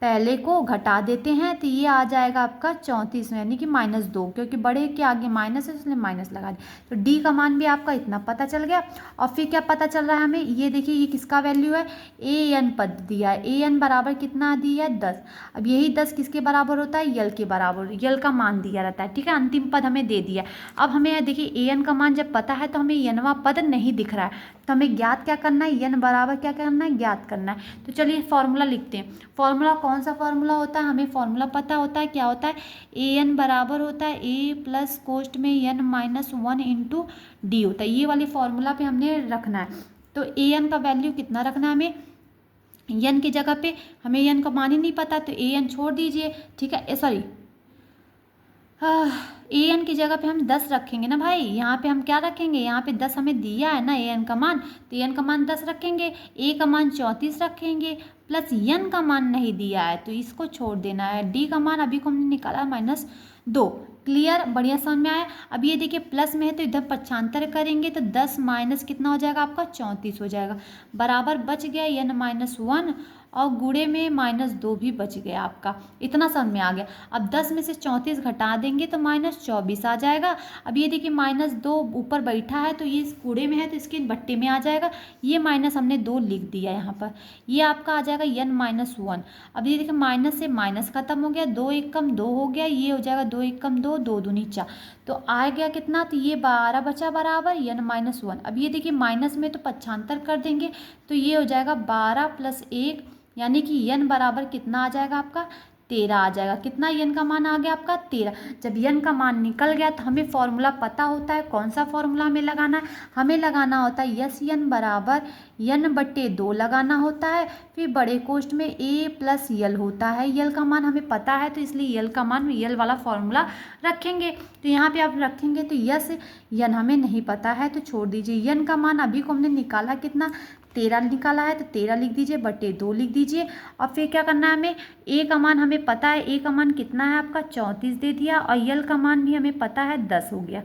पहले को घटा देते हैं तो ये आ जाएगा आपका 34 यानी कि -2, क्योंकि बड़े के आगे माइनस है इसलिए माइनस लगा दिया। तो डी का मान भी आपका इतना पता चल गया। और फिर क्या पता चल रहा है हमें? ये देखिए ये किसका वैल्यू है? ए एन पद दिया है। ए एन बराबर कितना दिया है? 10। अब यही 10 किसके बराबर होता है? यल के बराबर। यल का मान दिया रहता है। ठीक है, अंतिम पद हमें दे दिया। अब हमें देखिए ए एन का मान जब पता है तो हमें एनवा पद नहीं दिख रहा है, तो हमें ज्ञात क्या करना है? एन बराबर क्या करना है? ज्ञात करना है। तो चलिए फॉर्मूला लिखते हैं। फॉर्मूला कौन सा फॉर्मूला होता है? हमें फॉर्मूला पता होता है। क्या होता है? ए एन बराबर होता है ए प्लस कोष्ठ में एन माइनस 1 इंटू डी होता है। ये वाली फॉर्मूला पे हमने रखना है। तो ए एन का वैल्यू कितना रखना है हमें? एन की जगह पे हमें एन का मान ही नहीं पता तो ए एन छोड़ दीजिए। ठीक है, सॉरी ए एन की जगह पे हम 10 रखेंगे ना भाई। यहाँ पे हम क्या रखेंगे? यहाँ पे 10 हमें दिया है ना ए एन का मान, तो ए एन का मान 10 रखेंगे। ए का मान 34 रखेंगे प्लस एन का मान नहीं दिया है तो इसको छोड़ देना है। डी का मान अभी को हमने निकाला -2। क्लियर? बढ़िया समझ में आया। अब ये देखिए प्लस में है तो इधर पक्षांतर करेंगे तो 10 माइनस कितना हो जाएगा आपका? 34 हो जाएगा। बराबर बच गया एन -1 और गुणे में -2 भी बच गया आपका। इतना समझ में आ गया। अब 10 में से 34 घटा देंगे तो -24 आ जाएगा। अब ये देखिए -2 ऊपर बैठा है तो ये गुणे में है तो इसके बट्टे में आ जाएगा। ये माइनस हमने 2 लिख दिया यहाँ पर। ये आपका आ जाएगा n -1। अब ये देखिए माइनस से माइनस खत्म हो गया, 2 1 कम 2 हो गया। ये हो जाएगा 2 1 कम 2, 2 दूनी 4। तो आ गया कितना? तो ये 12 बचा बराबर n -1। अब ये देखिए माइनस में तो पक्षांतर कर देंगे तो ये हो जाएगा 12 + 1 यानी कि n बराबर कितना आ जाएगा आपका? 13 आ जाएगा। कितना n का मान आ गया आपका? 13। जब n का मान निकल गया तो हमें फॉर्मूला पता होता है। कौन सा फॉर्मूला हमें लगाना है? हमें लगाना होता है यस n बराबर n/2 लगाना होता है। फिर बड़े कोष्ठ में a प्लस यल होता है। यल का मान हमें पता है तो इसलिए यल का मान यल वाला फॉर्मूला रखेंगे। तो यहाँ पे आप रखेंगे तो यस n हमें नहीं पता है तो छोड़ दीजिए। n का मान अभी को हमने निकाला कितना? 13 निकाला है तो 13 लिख दीजिए बटे 2 लिख दीजिए। और फिर क्या करना है हमें? ए का मान हमें पता है। ए का मान कितना है आपका? 34 दे दिया और यल का मान भी हमें पता है 10 हो गया।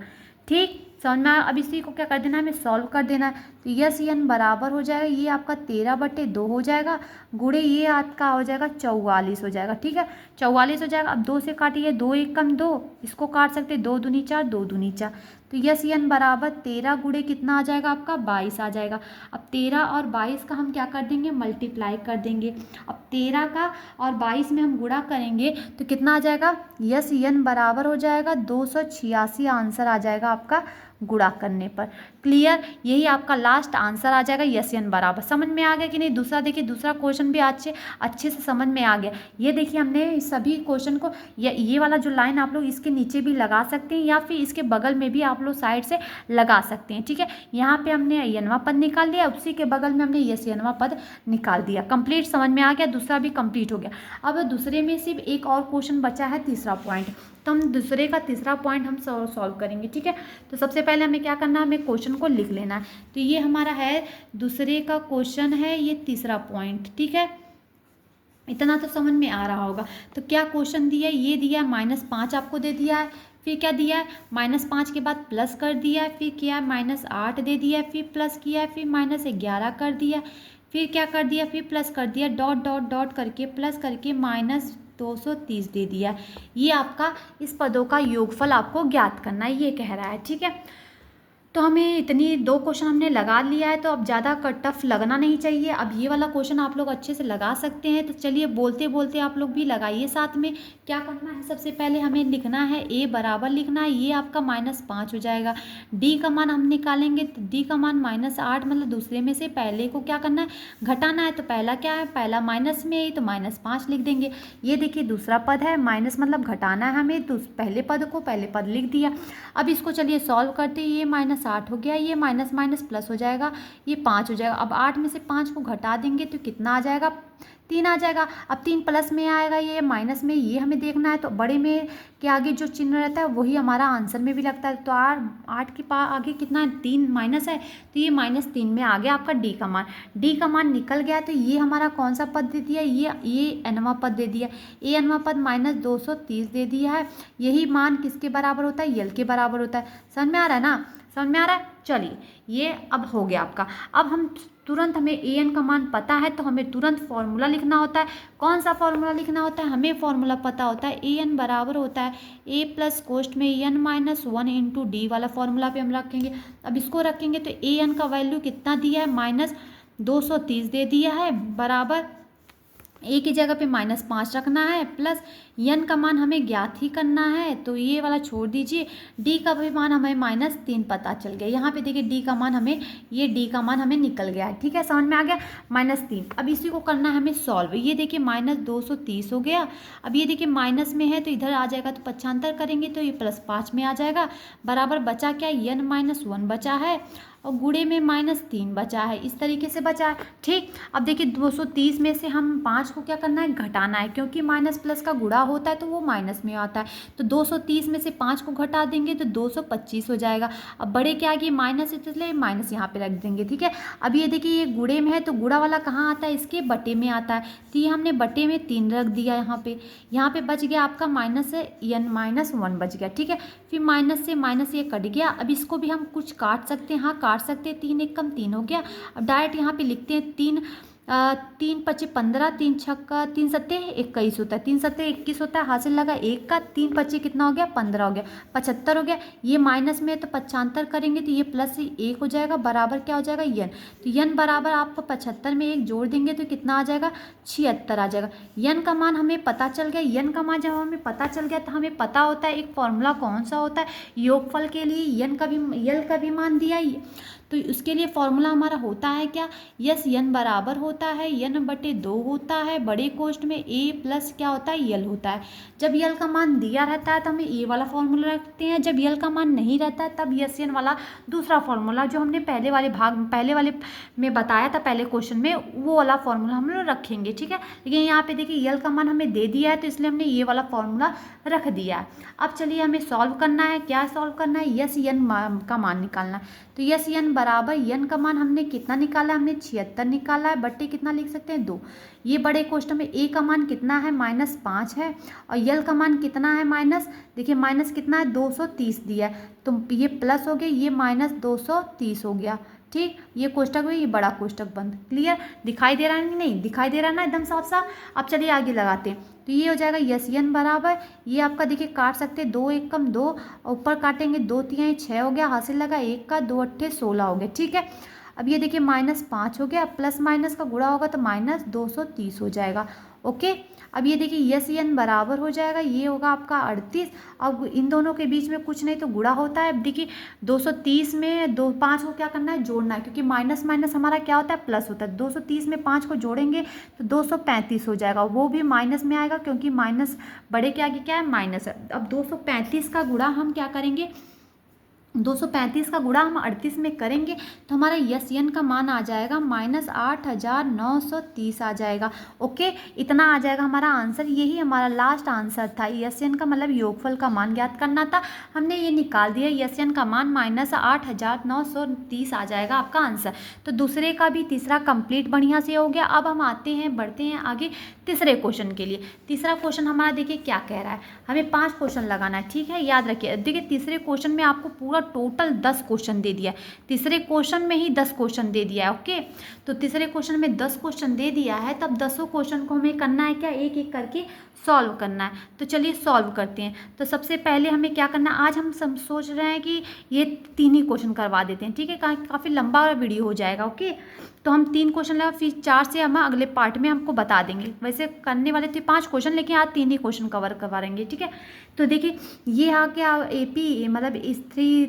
ठीक समझ में आया? अब इसी को क्या कर देना है? हमें सॉल्व कर देना है। तो यस n बराबर हो जाएगा ये आपका 13/2 हो जाएगा गुणे ये आपका हो जाएगा 44 हो जाएगा। ठीक है, 44 हो जाएगा। अब 2 से काटिए, 2 1 कम 2, इसको काट सकते 2 दूनी 4, 2 दूनी 4। तो यस n बराबर 13 गुणे कितना आ जाएगा आपका? 22 आ जाएगा। अब 13 और 22 का हम क्या कर देंगे? मल्टीप्लाई कर देंगे। अब 13 का और 22 में हम गुणा करेंगे तो कितना आ जाएगा? यस n बराबर हो जाएगा 286 आंसर आ जाएगा आपका गुणा करने पर। क्लियर, यही आपका लास्ट आंसर आ जाएगा यस एन बराबर। समझ में आ गया कि नहीं? दूसरा देखिए, दूसरा क्वेश्चन भी अच्छे से समझ में आ गया। ये देखिए हमने सभी क्वेश्चन को ये वाला जो लाइन आप लोग इसके नीचे भी लगा सकते हैं या फिर इसके बगल में भी आप लोग साइड से लगा सकते हैं। ठीक है, यहाँ पे हमने यनवा पद निकाल लिया, उसी के बगल में हमने यस यनवा पद निकाल दिया। कंप्लीट समझ में आ गया, दूसरा भी कंप्लीट हो गया। अब दूसरे में सिर्फ एक और क्वेश्चन बचा है, तीसरा पॉइंट। तो हम दूसरे का तीसरा पॉइंट हम सॉल्व करेंगे। ठीक है, तो सबसे पहले हमें क्या करना है, हमें क्वेश्चन को लिख लेना है। तो ये हमारा है दूसरे का क्वेश्चन है, ये तीसरा पॉइंट। ठीक है, इतना तो समझ में आ रहा होगा। तो क्या क्वेश्चन दिया है, ये दिया है -5 आपको दे दिया है, फिर क्या दिया है -5 के बाद प्लस कर दिया है, फिर क्या है -8 दे दिया है, फिर प्लस किया है, फिर -11 कर दिया, फिर क्या कर दिया, फिर प्लस कर दिया, डॉट डॉट डॉट करके प्लस करके -230 दे दिया। ये आपका इस पदों का योगफल आपको ज्ञात करना है, ये कह रहा है। ठीक है, तो हमें इतनी 2 क्वेश्चन हमने लगा लिया है, तो अब ज़्यादा टफ लगना नहीं चाहिए। अब ये वाला क्वेश्चन आप लोग अच्छे से लगा सकते हैं। तो चलिए बोलते बोलते आप लोग भी लगाइए साथ में। क्या करना है, सबसे पहले हमें लिखना है a बराबर लिखना है, ये आपका -5 हो जाएगा। d का मान हम निकालेंगे, तो d का मान -8, मतलब दूसरे में से पहले को क्या करना है, घटाना है। तो पहला क्या है, पहला माइनस में है तो -5 लिख देंगे। ये देखिए दूसरा पद है, माइनस मतलब घटाना है हमें, तो पहले पद लिख दिया। अब इसको चलिए सॉल्व करते हैं। ये -8 हो गया, ये माइनस माइनस प्लस हो जाएगा, ये 5 हो जाएगा। अब 8 में से 5 को घटा देंगे तो कितना आ जाएगा, 3 आ जाएगा। अब 3 प्लस में आएगा, ये माइनस में, ये हमें देखना है। तो बड़े में के आगे जो चिन्ह रहता है वही हमारा आंसर में भी लगता है। तो 8 के आगे कितना है, 3 माइनस है, तो ये -3 में आ गया आपका डी का मान। डी का मान निकल गया, तो ये हमारा कौन सा पद दे दिया, ये एनवा पद दे दिया। ए एनवा पद -230 दे दिया है। यही मान किसके बराबर होता है, यल के बराबर होता है। समझ में आ रहा है ना, समझ में आ रहा है। चलिए ये अब हो गया आपका। अब हम तुरंत, हमें ए एन का मान पता है तो हमें तुरंत फॉर्मूला लिखना होता है। कौन सा फॉर्मूला लिखना होता है, हमें फॉर्मूला पता होता है। ए एन बराबर होता है ए प्लस कोष्ठ में n-1 इंटू डी वाला फॉर्मूला पे हम रखेंगे। अब इसको रखेंगे तो ए एन का वैल्यू कितना दिया है, -230 दे दिया है, बराबर ए की जगह पे -5 रखना है, प्लस यन का मान हमें ज्ञात ही करना है, तो ये वाला छोड़ दीजिए। डी का भी मान हमें -3 पता चल गया। यहाँ पे देखिए डी का मान हमें, ये डी का मान हमें निकल गया है। ठीक है, समझ में आ गया, -3। अब इसी को करना है हमें सॉल्व। ये देखिए -230 हो गया। अब ये देखिए माइनस में है तो इधर आ जाएगा, तो पक्षांतर करेंगे तो ये +5 में आ जाएगा, बराबर बचा क्या, n-1 बचा है और गुणे में -3 बचा है, इस तरीके से बचा है। ठीक, अब देखिए 230 में से हम 5 को क्या करना है, घटाना है, क्योंकि माइनस प्लस का गुणा होता है तो वो माइनस में आता है। तो 230 में से 5 को घटा देंगे तो 225 हो जाएगा। अब बड़े के आगे माइनस है तो इसलिए माइनस यहाँ पे रख देंगे। ठीक है, अब ये देखिए ये गुणे में है तो गुणा वाला कहाँ आता है, इसके बटे में आता है, तो ये हमने बटे में 3 रख दिया। यहाँ पे बच गया आपका n-1 बच गया। ठीक है, फिर माइनस से माइनस ये कट गया। अब इसको भी हम कुछ काट सकते हैं, हाँ काट सकते हैं, 3 1 कम 3 हो गया। अब डायरेक्ट यहाँ पे लिखते हैं 3 5 15, 3 6 3 7 21 होता है, 3 7 21 होता है, हासिल लगा 1 का, 3 5 कितना हो गया, 15 हो गया, 75 हो गया। ये माइनस में है तो पक्षांतर करेंगे तो ये प्लस 1 हो जाएगा, बराबर क्या हो जाएगा, यन। तो यन बराबर आपको 75 में 1 जोड़ देंगे तो कितना आ जाएगा, 76 आ जाएगा। यन का मान हमें पता चल गया। यन का मान जब हमें पता चल गया तो हमें पता होता है एक फॉर्मूला कौन सा होता है योगफल के लिए, यल का भी मान दिया, तो उसके लिए फॉर्मूला हमारा होता है क्या, यस यन बराबर होता है n/2 होता है, बड़े कोष्ठ में a प्लस क्या होता है, यल होता है। जब यल का मान दिया रहता है तो हमें ए वाला फॉर्मूला रखते हैं, जब यल का मान नहीं रहता है तब यस यन वाला दूसरा फॉर्मूला जो हमने पहले वाले में बताया था, पहले क्वेश्चन में, वो वाला फॉर्मूला हम लोग रखेंगे। ठीक है, लेकिन यहाँ पे देखिए यल का मान हमें दे दिया है तो इसलिए हमने ये वाला फॉर्मूला रख दिया है। अब चलिए हमें सॉल्व करना है। क्या सॉल्व करना है, यस यन का मान निकालना है। तो यस यन बराबर, यन का मान हमने कितना निकाला, हमने 76 निकाला है, बट्टे कितना लिख सकते हैं, 2। ये बड़े कोष्ठ में ए का मान कितना है, -5 है, और यल का मान कितना है, माइनस, देखिए माइनस कितना है, 230 दिया है, तो ये प्लस हो गया, ये -230 हो गया। ठीक, ये कोष्ठक में, ये बड़ा कोष्ठक बंद। क्लियर, दिखाई दे रहा है कि नहीं, दिखाई दे रहा है ना एकदम साफ साफ। अब चलिए आगे लगाते हैं। तो ये हो जाएगा यस यन बराबर, ये आपका देखिए काट सकते हैं, 2 1 कम 2, ऊपर काटेंगे 2 3 6 हो गया, हासिल लगा 1 का, 2 8 16 हो गया। ठीक है, अब ये देखिए -5 हो गया, प्लस माइनस का गुणा होगा तो -230 हो जाएगा। ओके। अब ये देखिए यस एन बराबर हो जाएगा, ये होगा आपका 38। अब इन दोनों के बीच में कुछ नहीं तो गुणा होता है। अब देखिए 230 में 5 को क्या करना है, जोड़ना है, क्योंकि माइनस माइनस हमारा क्या होता है, प्लस होता है। 230 में 5 को जोड़ेंगे तो 235 हो जाएगा, वो भी माइनस में आएगा क्योंकि माइनस बड़े के आगे क्या है, माइनस है। अब 235 का गुणा हम क्या करेंगे, 235 का गुणा हम 38 में करेंगे तो हमारा यस एन का मान आ जाएगा -8930 आ जाएगा। ओके, इतना आ जाएगा हमारा आंसर। यही हमारा लास्ट आंसर था। यस एन का मतलब योगफल का मान ज्ञात करना था, हमने ये निकाल दिया। यस एन का मान -8930 आ जाएगा आपका आंसर। तो दूसरे का भी तीसरा कंप्लीट बढ़िया से हो गया। अब हम आते हैं, बढ़ते हैं आगे तीसरे क्वेश्चन के लिए। तीसरा क्वेश्चन हमारा देखिए क्या कह रहा है, हमें 5 क्वेश्चन लगाना है, ठीक है, याद रखिए। देखिए तीसरे क्वेश्चन में आपको पूरा टोटल 10 क्वेश्चन दे दिया है, तीसरे क्वेश्चन में ही 10 क्वेश्चन दे दिया है। ओके, तो तीसरे क्वेश्चन में 10 क्वेश्चन दे दिया है, तब 10 क्वेश्चन को हमें करना है क्या, एक एक करके सॉल्व करना है। तो चलिए सॉल्व करते हैं। तो सबसे पहले हमें क्या करना है, आज हम सोच रहे हैं कि ये 3 ही क्वेश्चन करवा देते हैं, ठीक है, काफ़ी लंबा वीडियो हो जाएगा। ओके, तो हम 3 क्वेश्चन लगा, फिर 4 से हम अगले पार्ट में हमको बता देंगे। वैसे करने वाले थे 5 क्वेश्चन, लेकिन आज 3 ही क्वेश्चन कवर करवाएंगे, ठीक है। तो देखिए ये आ गया एपी, मतलब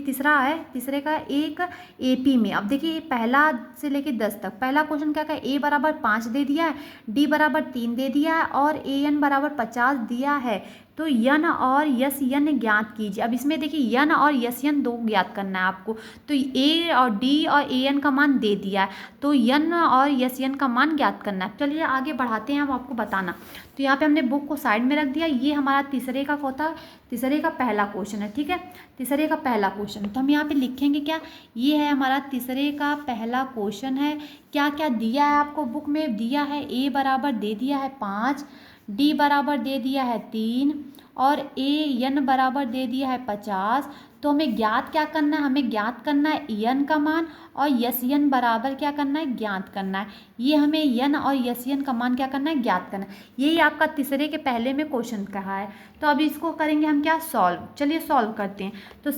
तीसरा है, तीसरे का एक एपी में। अब देखिए पहला से लेके 10 तक, पहला क्वेश्चन क्या है, ए बराबर 5 दे दिया है, डी बराबर 3 दे दिया है और ए एन बराबर 50 दिया है। तो यन और यस यन ज्ञात कीजिए। अब इसमें देखिए यन और यस यन दो ज्ञात करना है आपको। तो ए और डी और ए एन का मान दे दिया है, तो यन और यस यन का मान ज्ञात करना है। चलिए आगे बढ़ाते हैं, अब आपको बताना। तो यहाँ पे हमने बुक को साइड में रख दिया। ये हमारा तीसरे का होता, तीसरे का पहला क्वेश्चन है, ठीक है, तीसरे का पहला क्वेश्चन। तो हम यहाँ पे लिखेंगे क्या, ये है हमारा तीसरे का पहला क्वेश्चन है। क्या क्या दिया है आपको बुक में, दिया है ए बराबर दे दिया है 5, डी बराबर दे दिया है 3 और ए एन बराबर दे दिया है 50। तो हमें ज्ञात क्या करना है, हमें ज्ञात करना है एन का मान और यस एन बराबर क्या करना है, ज्ञात करना है। ये हमें एन और यस एन का मान क्या करना है, ज्ञात करना है। यही आपका तीसरे के पहले में क्वेश्चन कहा है। तो अब इसको करेंगे हम क्या, सॉल्व। चलिए सॉल्व करते हैं। तो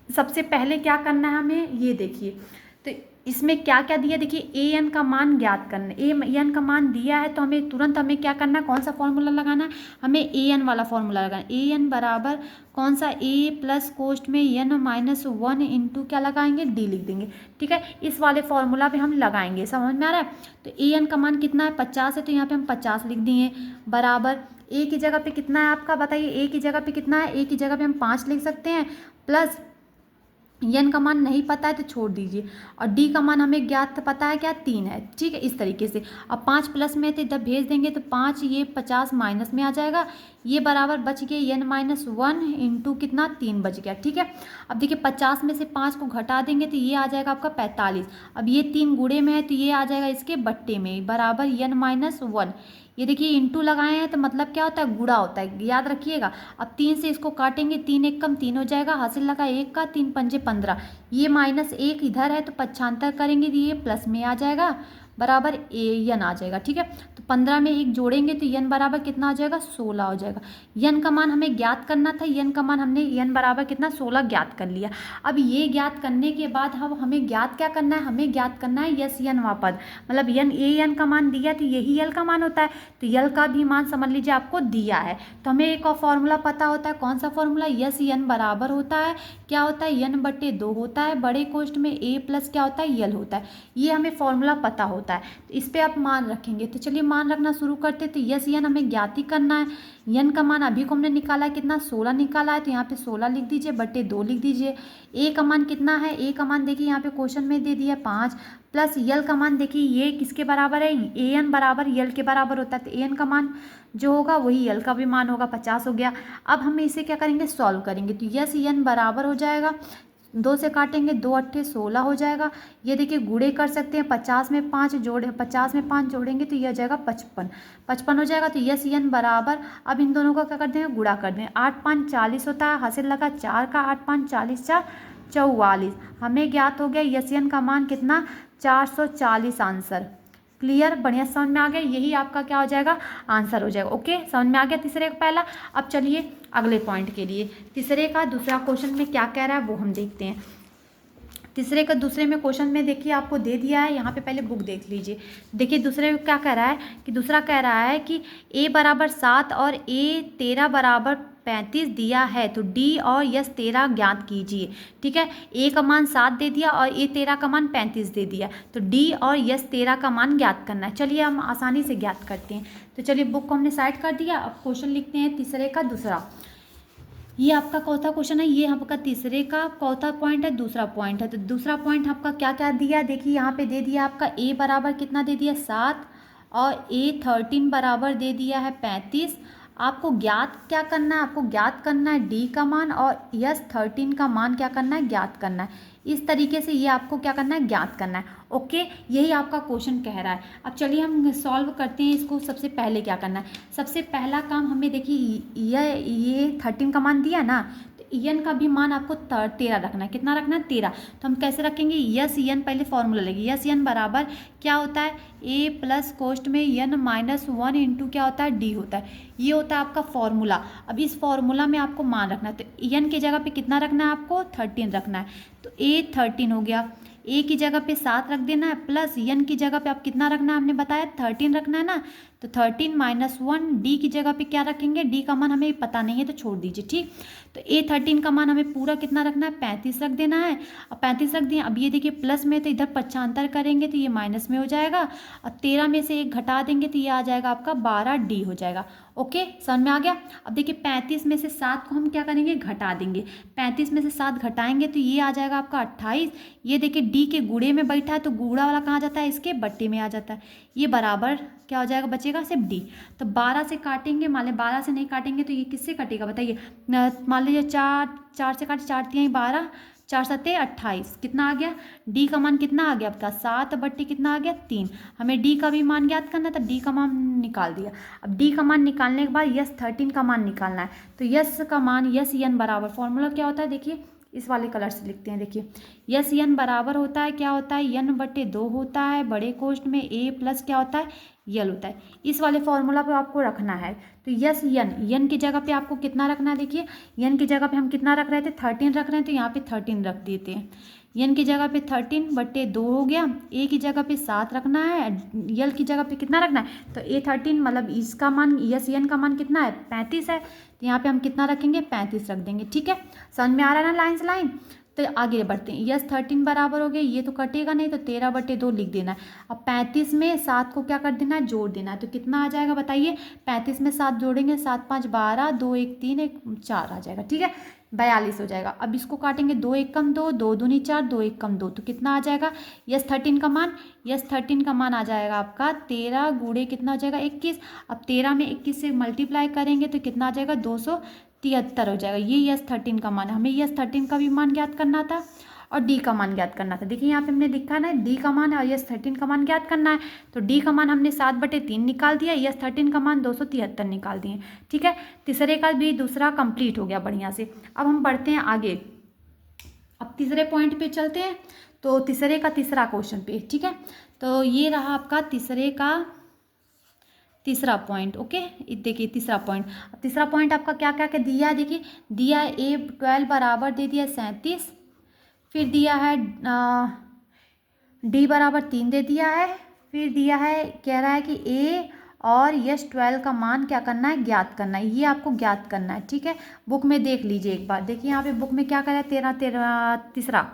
सबसे पहले क्या करना है हमें, ये देखिए तो इसमें क्या क्या दिया, देखिए ए एन का मान ज्ञात करना है। ए एन का मान दिया है तो हमें तुरंत हमें क्या करना है, कौन सा फॉर्मूला लगाना है, हमें ए एन वाला फॉर्मूला लगाना है। ए एन बराबर कौन सा, ए प्लस कोष्ठ में एन -1 इंटू क्या लगाएंगे, डी लिख देंगे, ठीक है। इस वाले फॉर्मूला पे हम लगाएंगे, समझ में आ रहा है। तो ए एन का मान कितना है, 50 है, तो यहाँ पे हम 50 लिख दिए, बराबर ए की जगह पे कितना है आपका, बताइए, ए की जगह पे कितना है, ए की जगह पे हम 5 लिख सकते हैं, प्लस एन का मान नहीं पता है तो छोड़ दीजिए, और डी का मान हमें ज्ञात पता है क्या, 3 है, ठीक है। इस तरीके से अब 5 प्लस में तो इधर भेज देंगे तो 5, ये 50 माइनस में आ जाएगा, ये बराबर बच गया एन -1 इंटू कितना, 3 बच गया, ठीक है। अब देखिए 50 में से 5 को घटा देंगे तो ये आ जाएगा आपका 45। अब ये 3 गुणे में है तो ये आ जाएगा इसके बट्टे में, बराबर एन -1। ये देखिए इंटू लगाए हैं तो मतलब क्या होता है, गुणा होता है, याद रखिएगा। अब 3 से इसको काटेंगे, 3 एक कम 3 हो जाएगा, हासिल लगा 1 का, 3 पंजे 15, ये -1 इधर है तो पक्षांतर करेंगे तो ये प्लस में आ जाएगा, बराबर एन आ जाएगा, ठीक है। तो 15 में 1 जोड़ेंगे तो एन बराबर कितना आ जाएगा, 16 हो जाएगा। एन का मान हमें ज्ञात करना था, एन का मान हमने एन बराबर कितना, 16 ज्ञात कर लिया। अब ये ज्ञात करने के बाद हम हमें ज्ञात क्या करना है, हमें ज्ञात करना है यस एन वा पद, मतलब एन ए एन का मान दिया तो यही यल का मान होता है, तो यल का भी मान समझ लीजिए आपको दिया है। तो हमें एक और फॉर्मूला पता होता है, कौन सा फॉर्मूला, यस एन बराबर होता है क्या होता है, एन बट्टे 2 होता है, बड़े कोष्ठ में ए प्लस क्या होता है, यल होता है। ये हमें फॉर्मूला पता होता है, तो इस पे आप मान रखेंगे। तो चलिए मान रखना शुरू करते। तो यस एन हमें ज्ञात ही करना है। एन का मान अभी को हमने निकाला है कितना, 16 निकाला है, तो यहाँ पे 16 लिख दीजिए, बट्टे 2 लिख दीजिए। ए का मान कितना है, ए का मान देखिए यहाँ पे क्वेश्चन में दे दिया 5, प्लस यल का मान देखिए ये किसके बराबर है, ए एन बराबर यल के बराबर होता है, तो ए एन का मान जो होगा वही यल का भी मान होगा, 50 हो गया। अब हम इसे क्या करेंगे, सॉल्व करेंगे। तो यस एन बराबर हो जाएगा, 2 से काटेंगे, 2 अट्ठे 16 हो जाएगा। ये देखिए गुणे कर सकते हैं, 50 में 5 जोड़ेंगे तो ये आ जाएगा 55 हो जाएगा। तो यस एन बराबर, अब इन दोनों का क्या कर देंगे, गुणा कर दें, 8 5 40 होता है, हासिल लगा 4 का, 8 5 40 4 44। हमें ज्ञात हो गया यस एन का मान कितना, 440 आंसर। क्लियर, बढ़िया समझ में आ गया, यही आपका क्या हो जाएगा, आंसर हो जाएगा। ओके, समझ में आ गया तीसरे का पहला। अब चलिए अगले पॉइंट के लिए, तीसरे का दूसरा क्वेश्चन में क्या कह रहा है वो हम देखते हैं। तीसरे का दूसरे में क्वेश्चन में देखिए आपको दे दिया है, यहाँ पे पहले बुक देख लीजिए। देखिए दूसरे में क्या कह रहा है कि दूसरा कह रहा है कि a बराबर 7 और a 13 बराबर 35 दिया है तो d और यस 13 ज्ञात कीजिए। ठीक है, a का मान 7 दे दिया और a 13 का मान 35 दे दिया, तो d और यस 13 का मान ज्ञात करना है। चलिए हम आसानी से ज्ञात करते हैं। तो चलिए बुक को हमने साइड कर दिया, अब क्वेश्चन लिखते हैं तीसरे का दूसरा। ये आपका चौथा क्वेश्चन है, ये आपका तीसरे का चौथा पॉइंट है, दूसरा पॉइंट है। तो दूसरा पॉइंट आपका क्या क्या दिया, देखिए यहाँ पे दे दिया आपका a बराबर कितना दे दिया 7 और a 13 बराबर दे दिया है 35। आपको ज्ञात क्या करना है, आपको ज्ञात करना है d का मान और यस 13 का मान क्या करना है, ज्ञात करना है। इस तरीके से ये आपको क्या करना है, ज्ञात करना है। ओके, यही आपका क्वेश्चन कह रहा है। अब चलिए हम सॉल्व करते हैं इसको। सबसे पहले क्या करना है, सबसे पहला काम हमें देखिए ये 13 का मान दिया ना, तो एन का भी मान आपको 13 रखना है। कितना रखना है, 13। तो हम कैसे रखेंगे, यस एन पहले फॉर्मूला लेंगे। यस एन बराबर क्या होता है, ए प्लस कोष्ट में एन माइनस 1 इंटू क्या होता है, डी होता है। ये होता है आपका फॉर्मूला। अब इस फॉर्मूला में आपको मान रखना है, तो एन की जगह पे कितना रखना है, आपको 13 रखना है। तो ए 13 हो गया, ए की जगह पे 7 रख देना है, प्लस एन की जगह पे आप कितना रखना है, हमने बताया 13 रखना है ना, तो 13 माइनस 1 डी की जगह पे क्या रखेंगे, डी का मान हमें पता नहीं है तो छोड़ दीजिए। ठीक, तो ए 13 का मान हमें पूरा कितना रखना है, 35 रख देना है। अब 35 रख दिए, अब ये देखिए प्लस में तो इधर 95 करेंगे तो ये माइनस में हो जाएगा, और 13 में से 1 घटा देंगे तो ये आ जाएगा आपका 12 डी हो जाएगा। ओके, समझ में आ गया। अब देखिए 35 में से 7 को हम क्या करेंगे, घटा देंगे। 35 में से 7 घटाएंगे तो ये आ जाएगा आपका 28। ये देखिए डी के गुणे में बैठा है तो गुणा वाला कहाँ जाता है, इसके बट्टे में आ जाता है। ये बराबर क्या हो जाएगा, बचेगा सिर्फ डी। तो 12 से काटेंगे, मान लीजिए 12 से नहीं काटेंगे तो ये किससे कटेगा बताइए, मान लीजिए 4 से काटे, 4 तिहाई 12, 4 सत्ते 28, कितना आ गया, डी का मान कितना आ गया आपका 7 बट्टे कितना आ गया 3। हमें डी का भी मान ज्ञात करना था, डी का मान निकाल दिया। अब डी का मान निकालने के बाद यस 13 का मान निकालना है। तो यस का मान यस एन बराबर, फॉर्मूला क्या होता है देखिए, इस वाले कलर से लिखते हैं। देखिए यस एन बराबर होता है, क्या होता है, एन बट्टे 2 होता है, बड़े कोष्ठ में ए प्लस क्या होता है, यल होता है। इस वाले फॉर्मूला पे आपको रखना है। तो यस एन की जगह पे आपको कितना रखना है, देखिए एन की जगह पे हम कितना रख रहे थे, 13 रख रहे हैं, तो यहाँ पे 13 रख देते हैं। एन की जगह पे 13 बट्टे 2 हो गया, ए की जगह पे 7 रखना है, यल की जगह पे कितना रखना है, तो ए 13 मतलब इसका मान यस एन का मान कितना है, 35 है, तो यहाँ पे हम कितना रखेंगे, 35 रख देंगे। ठीक है, समझ में आ रहा है ना लाइन से लाइन। तो आगे बढ़ते हैं, यस 13 बराबर हो गया, ये तो कटेगा नहीं तो 13 बट्टे 2 लिख देना है। अब 35 में 7 को क्या कर देना है, जोड़ देना है। तो कितना आ जाएगा बताइए, 35 में 7 जोड़ेंगे, 7 5 12, 2 1 3 1 4 आ जाएगा। ठीक है, 42 हो जाएगा। अब इसको काटेंगे, 2 1 कम 2, 2 दूनी 4, 2 1 कम 2, तो कितना आ जाएगा, यस 13 का मान, यस 13 का मान आ जाएगा आपका 13 गुणे कितना हो जाएगा 21। अब 13 में 21 से मल्टीप्लाई करेंगे तो कितना आ जाएगा 273 हो जाएगा। ये यस 13 का मान है। हमें यस 13 का भी मान ज्ञात करना था और डी का मान ज्ञात करना था। देखिए यहाँ पे हमने लिखा है ना, डी का मान है और यस 13 का मान ज्ञात करना है। तो डी का मान हमने 7/3 निकाल दिया, यस 13 का मान 273 निकाल दिए। ठीक है, तीसरे का भी दूसरा कंप्लीट हो गया बढ़िया से। अब हम बढ़ते हैं आगे, अब तीसरे पॉइंट पे चलते हैं। तो तीसरे का तीसरा क्वेश्चन पे, ठीक है, तो ये रहा आपका तीसरे का तीसरा पॉइंट। ओके, देखिए तीसरा पॉइंट, तीसरा पॉइंट आपका क्या क्या दिया है, देखिए दिया है ए 12 बराबर दे दिया 37, फिर दिया है डी बराबर 3 दे दिया है, फिर दिया है, कह रहा है कि ए और यस 12 का मान क्या करना है, ज्ञात करना है। ये आपको ज्ञात करना है। ठीक है, बुक में देख लीजिए एक बार, देखिए यहाँ पे बुक में क्या करा है, तीसरा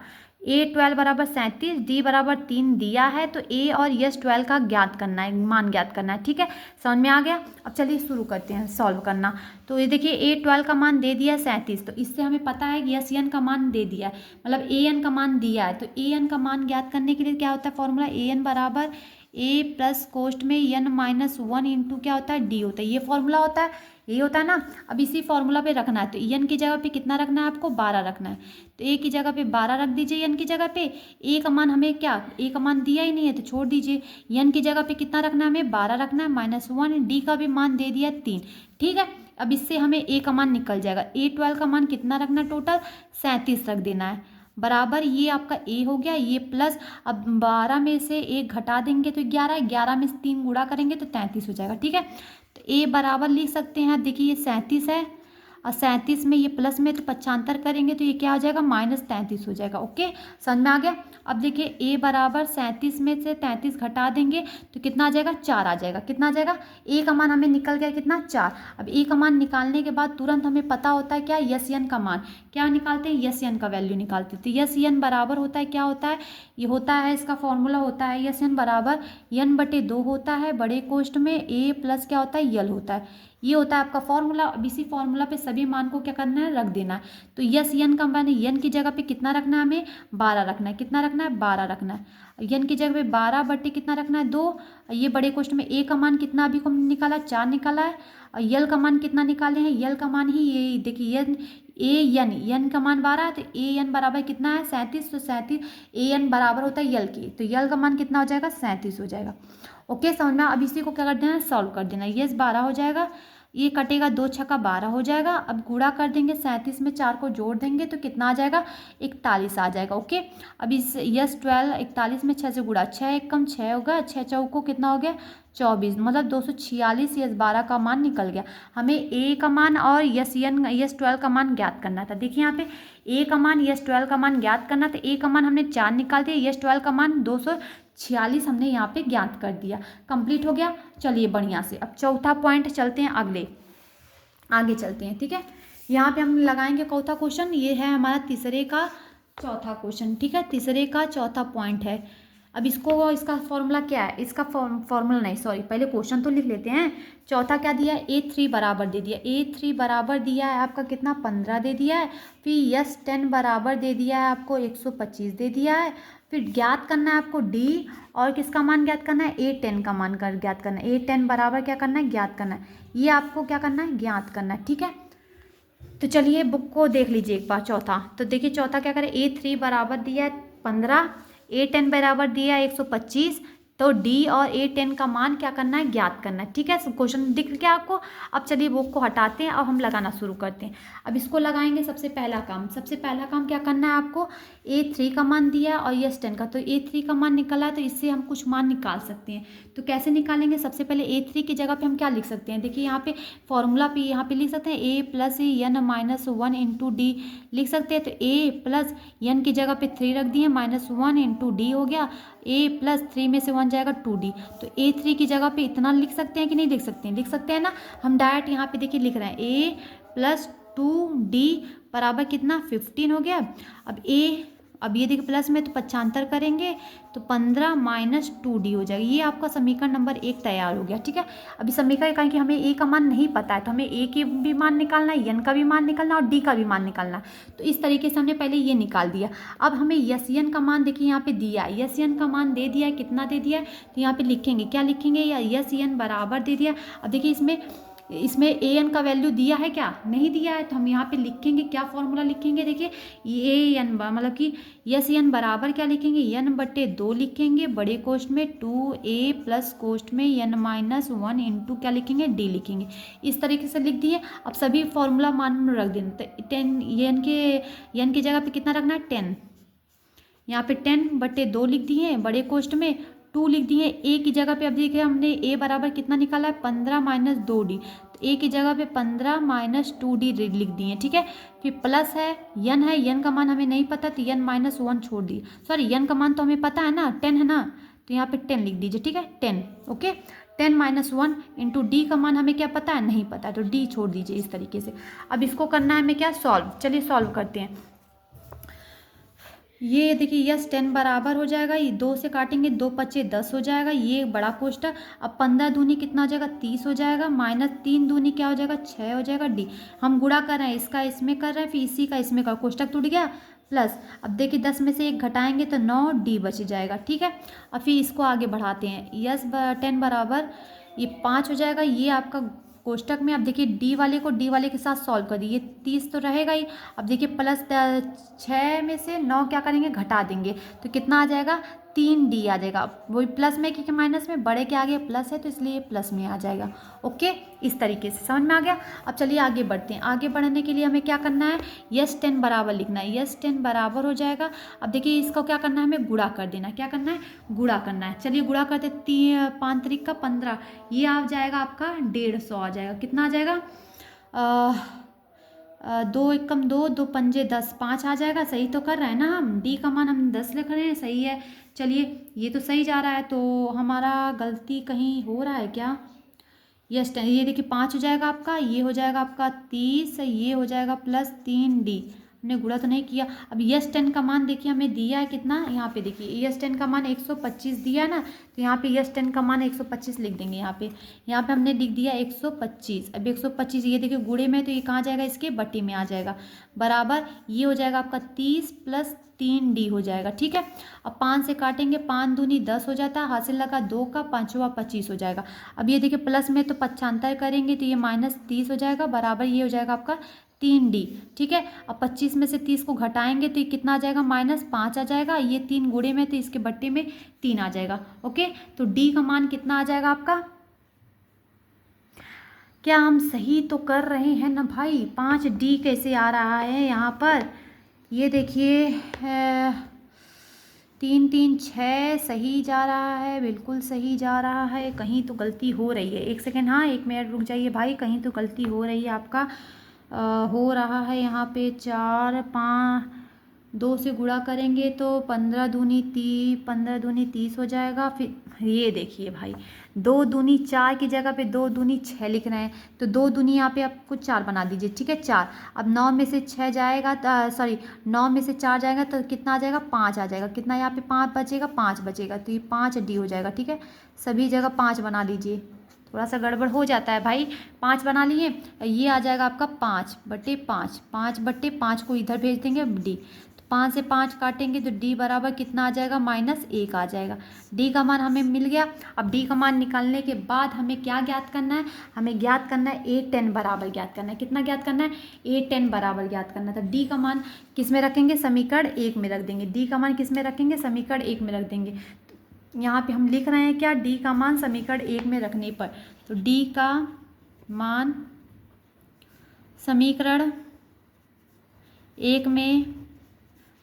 ए 12 बराबर 37, डी बराबर 3 दिया है, तो ए और यस 12 का ज्ञात करना है, मान ज्ञात करना है। ठीक है, समझ में आ गया। अब चलिए शुरू करते हैं सॉल्व करना। तो ये देखिए ए 12 का मान दे दिया है 37, तो इससे हमें पता है कि यस एन का मान दे दिया है, मतलब ए एन का मान दिया है। तो ए एन का मान ज्ञात करने के लिए क्या होता है फॉर्मूला, ए एन बराबर ए प्लस कोष्ट में एन माइनस 1 इंटू क्या होता है, डी होता है। ये फॉर्मूला होता है, यही होता है ना। अब इसी फॉर्मूला पे रखना है, तो एन की जगह पे कितना रखना है आपको, 12 रखना है। तो ए की जगह पे 12 रख दीजिए, एन की जगह पे। ए का मान हमें क्या, ए का मान दिया ही नहीं है तो छोड़ दीजिए। एन की जगह पे कितना रखना है, हमें 12 रखना है, -1, डी का भी मान दे दिया 3। ठीक है, अब इससे हमें ए का मान निकल जाएगा। ए 12 का मान कितना रखना, टोटल 37 रख देना है, बराबर ये आपका ए हो गया, ये प्लस, अब 12 में से 1 घटा देंगे तो 11, 11 में से 3 गुणा करेंगे तो 33 हो जाएगा। ठीक है, तो ए बराबर लिख सकते हैं, देखिए ये 37 है और 37 में ये प्लस में तो 95 करेंगे तो ये क्या हो जाएगा -33 हो जाएगा। ओके, समझ में आ गया। अब देखिए a बराबर 37 में से 33 घटा देंगे तो कितना आ जाएगा 4 आ जाएगा। कितना आ जाएगा, a का मान हमें निकल गया कितना 4। अब a का मान निकालने के बाद तुरंत हमें पता होता है क्या, यस एन का मान क्या निकालते हैं, यस एन का वैल्यू निकालते हैं। तो यस एन बराबर होता है क्या होता है, ये होता है इसका फॉर्मूला होता है यस एन बराबर n/2 होता है बड़े कोष्ठ में a प्लस क्या होता है यल होता है। ये होता है आपका फॉर्मूला। अब इसी फॉर्मूला पे सभी मान को क्या करना है, रख देना है। तो यस एन का मान एन की जगह पे कितना रखना है, हमें 12 रखना है। कितना रखना है, 12 रखना है। एन की जगह पे 12 कितना रखना है 2। ये बड़े क्वेश्चन में ए का मान कितना अभी को निकाला 4 निकाला है, और यल का मान कितना निकाले हैं, यल का मान ही ये देखिए एन का मान 12 है तो एन बराबर कितना है 37। तो 37 एन बराबर होता है यल की, तो यल का मान कितना हो जाएगा 37 हो जाएगा। ओके, समझ में। अब इसी को क्या कर देना है, सॉल्व कर देना। ये 12 हो जाएगा, ये कटेगा 2 छक्का 12 हो जाएगा। अब गुणा कर देंगे 37 में 4 को जोड़ देंगे तो कितना आ जाएगा 41 आ जाएगा। ओके, अब इस यस 12 41 में 6 से गुणा, 6 1 कम 6 होगा, 6 चौको कितना हो गया 24, मतलब 246 यस 12 का मान निकल गया। हमें ए का मान और यस 12 का मान ज्ञात करना था। देखिए यहाँ पे ए का मान यस 12 का मान ज्ञात करना था। ए का मान हमने 4 निकाल दिया, यस 12 का मान 246 हमने यहाँ पे ज्ञात कर दिया। कंप्लीट हो गया, चलिए बढ़िया से। अब चौथा पॉइंट चलते हैं, आगे चलते हैं। ठीक है, यहाँ पे हम लगाएंगे चौथा क्वेश्चन। ये है हमारा तीसरे का चौथा क्वेश्चन। ठीक है, तीसरे का चौथा पॉइंट है। अब इसका फॉर्मूला क्या है, इसका फॉर्मूला नहीं सॉरी, पहले क्वेश्चन तो लिख लेते हैं। चौथा क्या दिया है, A3 बराबर दे दिया, A3 बराबर दिया है आपका कितना 15 दे दिया है। फिर यस 10 बराबर दे दिया है आपको 125 दे दिया है। फिर ज्ञात करना है आपको D, और किसका मान ज्ञात करना है, A10 का मान ज्ञात करना है। A10 बराबर क्या करना है, ज्ञात करना है। ये आपको क्या करना है, ज्ञात करना है। ठीक है, तो चलिए बुक को देख लीजिए एक बार। चौथा तो देखिए, चौथा क्या करें, A3 बराबर दिया है 15, A10 बराबर दिया है 125, तो D और A10 का मान क्या करना है, ज्ञात करना है। ठीक है, क्वेश्चन दिख गया आपको। अब चलिए बुक को हटाते हैं, अब हम लगाना शुरू करते हैं। अब इसको लगाएंगे। सबसे पहला काम क्या करना है आपको, A3 का मान दिया और यस 10 का, तो A3 का मान निकला है तो इससे हम कुछ मान निकाल सकते हैं। तो कैसे निकालेंगे, सबसे पहले A3 की जगह पे हम क्या लिख सकते हैं, देखिए यहाँ पे फॉर्मूला पे यहाँ पे लिख सकते हैं A plus n minus 1 into D लिख सकते हैं। तो A प्लस n की जगह पे 3 रख दिए, -1 इंटू डी हो गया। A प्लस 3 में से 1 जाएगा 2D, तो A3 की जगह पे इतना लिख सकते हैं कि नहीं लिख सकते हैं, लिख सकते हैं ना। हम डायरेक्ट यहाँ पे देखिए लिख रहे हैं A प्लस 2D बराबर कितना 15 हो गया। अब ये देखिए प्लस में तो 75 करेंगे तो 15 माइनस 2D हो जाएगा। ये आपका समीकरण नंबर 1 तैयार हो गया। ठीक है, अभी समीकरण कहें कि हमें ए का मान नहीं पता है तो हमें ए के भी मान निकालना है, एन का भी मान निकालना और डी का भी मान निकालना है। तो इस तरीके से हमने पहले ये निकाल दिया। अब हमें यस एन का मान देखिए यहाँ पे दिया है, यस एन का मान दे दिया है, कितना दे दिया है, तो यहाँ पे लिखेंगे क्या लिखेंगे, या यस एन बराबर दे दिया। अब देखिए इसमें ए एन का वैल्यू दिया है क्या, नहीं दिया है, तो हम यहाँ पे लिखेंगे क्या फॉर्मूला लिखेंगे, देखिए ए एन मतलब कि यस एन बराबर क्या लिखेंगे, n/2 लिखेंगे बड़े कोष्ठ में 2a प्लस कोष्ठ में n-1 इंटू क्या लिखेंगे, डी लिखेंगे। इस तरीके से लिख दिए। अब सभी फॉर्मूला मान रख देना। तो 10 एन की जगह पे कितना रखना है 10, यहाँ पे 10/2 लिख दिए बड़े कोष्ठ में, 2 लिख दिए ए की जगह पे। अब देखिए हमने ए बराबर कितना निकाला है 15 माइनस 2D, तो ए की जगह पे 15 माइनस 2D लिख दिए। ठीक है, फिर प्लस है यन का मान हमें नहीं पता तो n-1 छोड़ दिए, सॉरी यन का मान तो हमें पता है ना 10 है ना, तो यहाँ पे 10 लिख दीजिए। ठीक है 10, ओके 10-1 इंटू डी का मान हमें क्या पता है, नहीं पता है, तो डी छोड़ दीजिए इस तरीके से। अब इसको करना है हमें क्या, सॉल्व। चलिए सॉल्व करते हैं। ये देखिए यस 10 बराबर हो जाएगा, ये 2 से काटेंगे 2 पच्चे 10 हो जाएगा, ये बड़ा कोष्ठक। अब 15 दूनी कितना हो जाएगा 30 हो जाएगा, माइनस 3 दूनी क्या हो जाएगा 6 हो जाएगा। डी हम गुणा कर रहे हैं, इसका इसमें कर रहे हैं, फिर इसी का इसमें का, कोष्ठक टूट गया प्लस। अब देखिए 10 में से 1 घटाएंगे तो 9 डी बच जाएगा। ठीक है, अब फिर इसको आगे बढ़ाते हैं। यस 10 बराबर ये 5 हो जाएगा, ये आपका कोष्ठक में। अब देखिए डी वाले को डी वाले के साथ सॉल्व कर दिए, 30 तो रहेगा ही। अब देखिए प्लस 6 में से 9 क्या करेंगे, घटा देंगे, तो कितना आ जाएगा 3D आ जाएगा। वही प्लस में क्योंकि माइनस में बड़े के आगे प्लस है तो इसलिए प्लस में आ जाएगा। ओके, इस तरीके से समझ में आ गया। अब चलिए आगे बढ़ते हैं। आगे बढ़ने के लिए हमें क्या करना है, यस 10 बराबर लिखना है, यस 10 बराबर हो जाएगा। अब देखिए इसको क्या करना है, हमें गुणा कर देना। क्या करना है, गुणा करना है। चलिए गुणा करते, 5 3 का 15, ये आ जाएगा आपका 150 आ जाएगा। कितना आ जाएगा दो एकम दो, दो पंजे 10, 5 आ जाएगा। सही तो कर रहे हैं ना हम, डी का मान हम 10 लिख रहे हैं, सही है। चलिए ये तो सही जा रहा है, तो हमारा गलती कहीं हो रहा है क्या? यस, ये देखिए 5 हो जाएगा आपका, ये हो जाएगा आपका 30, ये हो जाएगा +3D। हमने गुणा तो नहीं किया। अब यस 10 का मान देखिए हमें दिया है कितना, यहाँ पे देखिए यस 10 का मान 125 दिया है ना, तो यहाँ पे यस 10 का मान 125 लिख देंगे। यहाँ पे हमने लिख दिया 125। अब 125 ये देखिए गुणे में, तो ये कहाँ जाएगा, इसके बट्टे में आ जाएगा, बराबर ये हो जाएगा आपका 30 + 3D हो जाएगा। ठीक है, अब 5 से काटेंगे, 5 दूनी 10 हो जाता है, हासिल लगा 2 का, 5वां 25 हो जाएगा। अब ये देखिए प्लस में तो 95 करेंगे तो ये -30 हो जाएगा, बराबर ये हो जाएगा आपका 3D। ठीक है, अब 25 में से 30 को घटाएंगे तो ये कितना आ जाएगा, -5 आ जाएगा। ये 3 गुणे में तो इसके बट्टे में 3 आ जाएगा। ओके, तो D का मान कितना आ जाएगा आपका? क्या हम सही तो कर रहे हैं ना भाई? 5D कैसे आ रहा है यहाँ पर? ये देखिए 3 3 6 सही जा रहा है, बिल्कुल सही जा रहा है। कहीं तो गलती हो रही है, 1 सेकेंड, हाँ 1 मिनट रुक जाइए भाई, कहीं तो गलती हो रही है आपका। हो रहा है यहाँ पे 4 5 2 से गुणा करेंगे तो 15 दूनी 30 हो जाएगा। फिर ये देखिए भाई 2 दूनी 4 की जगह पे 2 दूनी 6 लिख रहे हैं, तो 2 दूनी यहाँ पे आपको 4 बना दीजिए। ठीक है, 4। अब 9 में से 6 जाएगा, सॉरी 9 में से 4 जाएगा तो कितना आ जाएगा, 5 आ जाएगा। कितना यहाँ पे 5 बचेगा, 5 बचेगा, तो ये 5D हो जाएगा। ठीक है, सभी जगह 5 बना लीजिए, थोड़ा सा गड़बड़ हो जाता है भाई। 5 बना लिए, ये आ जाएगा आपका 5/5, 5/5 को इधर भेज देंगे D। तो 5 से 5 काटेंगे तो D बराबर कितना आ जाएगा, -1 आ जाएगा। D का मान हमें मिल गया। अब D का मान निकालने के बाद हमें क्या ज्ञात करना है, हमें ज्ञात करना है A10 बराबर ज्ञात करना है। कितना ज्ञात करना है, A10 बराबर ज्ञात करना है। तो D का मान किस में रखेंगे, समीकरण 1 में रख देंगे। D का मान किस में रखेंगे, समीकरण 1 में रख देंगे। यहाँ पे हम लिख रहे हैं क्या, D का मान समीकरण 1 में रखने पर, तो D का मान समीकरण 1 में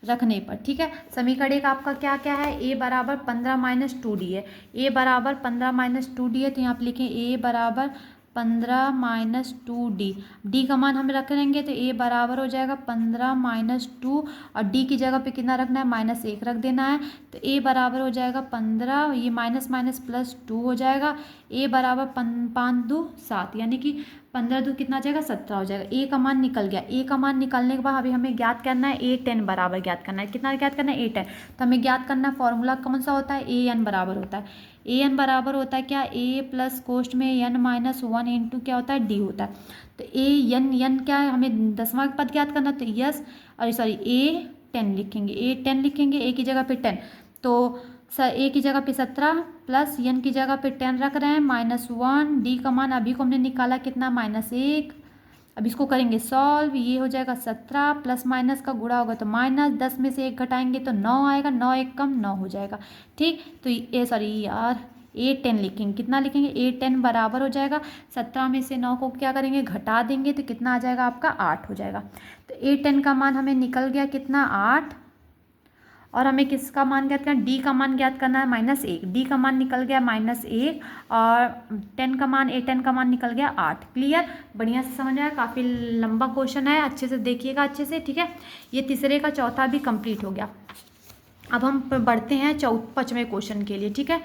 रखने पर। ठीक है, समीकरण 1 आपका क्या क्या है, A बराबर 15 - 2D है। A बराबर 15 - 2D है, तो यहाँ पे लिखें A बराबर 15 - 2D। D का मान हम रख लेंगे तो A बराबर हो जाएगा 15 - 2, और D की जगह पे कितना रखना है, -1 रख देना है। तो A बराबर हो जाएगा 15, ये माइनस माइनस +2 हो जाएगा। A बराबर 5 2 7, यानी कि 15 2 कितना आ जाएगा, 17 हो जाएगा। A का मान निकल गया। A का मान निकलने के बाद अभी हमें ज्ञात करना है A10 बराबर ज्ञात करना है। कितना ज्ञात करना है, A10। तो हमें ज्ञात करना है, फॉर्मूला कौन सा होता है, AN बराबर होता है। AN बराबर होता है क्या, A प्लस कोष्ट में N - 1 इंटू क्या होता है, D होता है। तो AN क्या है, हमें 10वां पद ज्ञात करना, तो A10 लिखेंगे। A10 लिखेंगे, A की जगह पे 10, तो A की जगह पे 17 प्लस N की जगह पे 10 रख रहे हैं, -1। D का मान अभी को हमने निकाला कितना, -1। अब इसको करेंगे सॉल्व, ये हो जाएगा 17, प्लस माइनस का गुणा होगा तो माइनस, 10 में से 1 घटाएंगे तो 9 आएगा, 9 1 कम 9 हो जाएगा। ठीक, तो A10 लिखेंगे। कितना लिखेंगे, A10 बराबर हो जाएगा 17 में से 9 को क्या करेंगे, घटा देंगे तो कितना आ जाएगा आपका, 8 हो जाएगा। तो A10 का मान हमें निकल गया कितना, 8। और हमें किसका मान ज्ञात करना है, D का मान ज्ञात करना है, -1। D का मान निकल गया -1, और 10 का मान, A10 का मान निकल गया 8। क्लियर, बढ़िया से समझ आया। काफ़ी लंबा क्वेश्चन है, अच्छे से देखिएगा अच्छे से। ठीक है, ये तीसरे का चौथा भी कंप्लीट हो गया। अब हम बढ़ते हैं 5वें क्वेश्चन के लिए। ठीक है,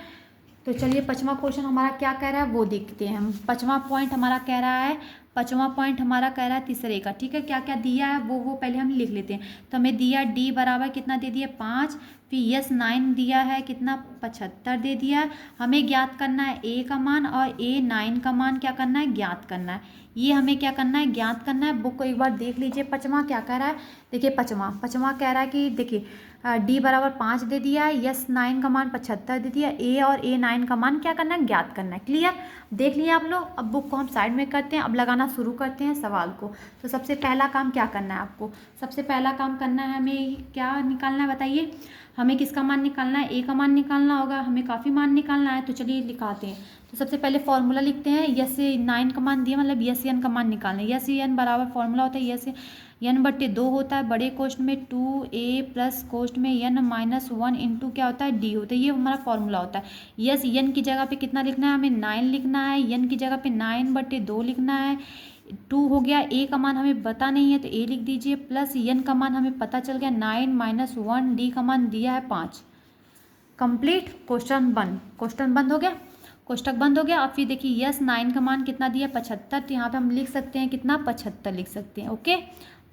तो चलिए 5वां क्वेश्चन हमारा क्या कह रहा है वो देखते हैं हम। 5वां पॉइंट हमारा कह रहा है, 5वां पॉइंट हमारा कह रहा है तीसरे का। ठीक है, क्या क्या दिया है वो पहले हम लिख लेते हैं। तो हमें दिया D बराबर कितना दे दिया, 5। फिर यस 9 दिया है कितना, 75 दे दिया है। हमें ज्ञात करना है A का मान, और A9 का मान क्या करना है, ज्ञात करना है। ये हमें क्या करना है, ज्ञात करना है। बुक को एक बार देख लीजिए, 5वां क्या कह रहा है। देखिए 5वां कह रहा है कि देखिए D बराबर 5 दे दिया है, यस 9 का मान 75 दे दिया, A और A9 का मान क्या करना है, ज्ञात करना है। क्लियर, देख लिया आप लोग। अब बुक को हम साइड में करते हैं, अब लगाना शुरू करते हैं सवाल को। तो सबसे पहला काम क्या करना है आपको, सबसे पहला काम करना है हमें क्या निकालना है, बताइए। हमें किसका मान निकालना है, A का मान निकालना होगा। हमें काफ़ी मान निकालना है, तो चलिए लिखाते हैं। तो सबसे पहले फॉर्मूला लिखते हैं, यस 9 का मान दिया, मतलब यस N का मान निकालना है। यस N बराबर फॉर्मूला होता है यस N/2 होता है, बड़े कोष्ट में 2A प्लस कोष्ट में N - 1 इंटू क्या होता है, D होता है। ये हमारा फॉर्मूला होता है। यस N की जगह पे कितना लिखना है, हमें 9 लिखना है। N की जगह पे 9/2 लिखना है। 2 हो गया, ए का मान हमें पता नहीं है तो ए लिख दीजिए, प्लस एन का मान हमें पता चल गया 9 - 1, डी का मान दिया है 5। कंप्लीट, क्वेश्चन बंद हो गया, कोष्टक बंद हो गया। अब फिर देखिए यस 9 का मान कितना दिया 75, तो यहाँ पे हम लिख सकते हैं कितना 75 लिख सकते हैं। ओके,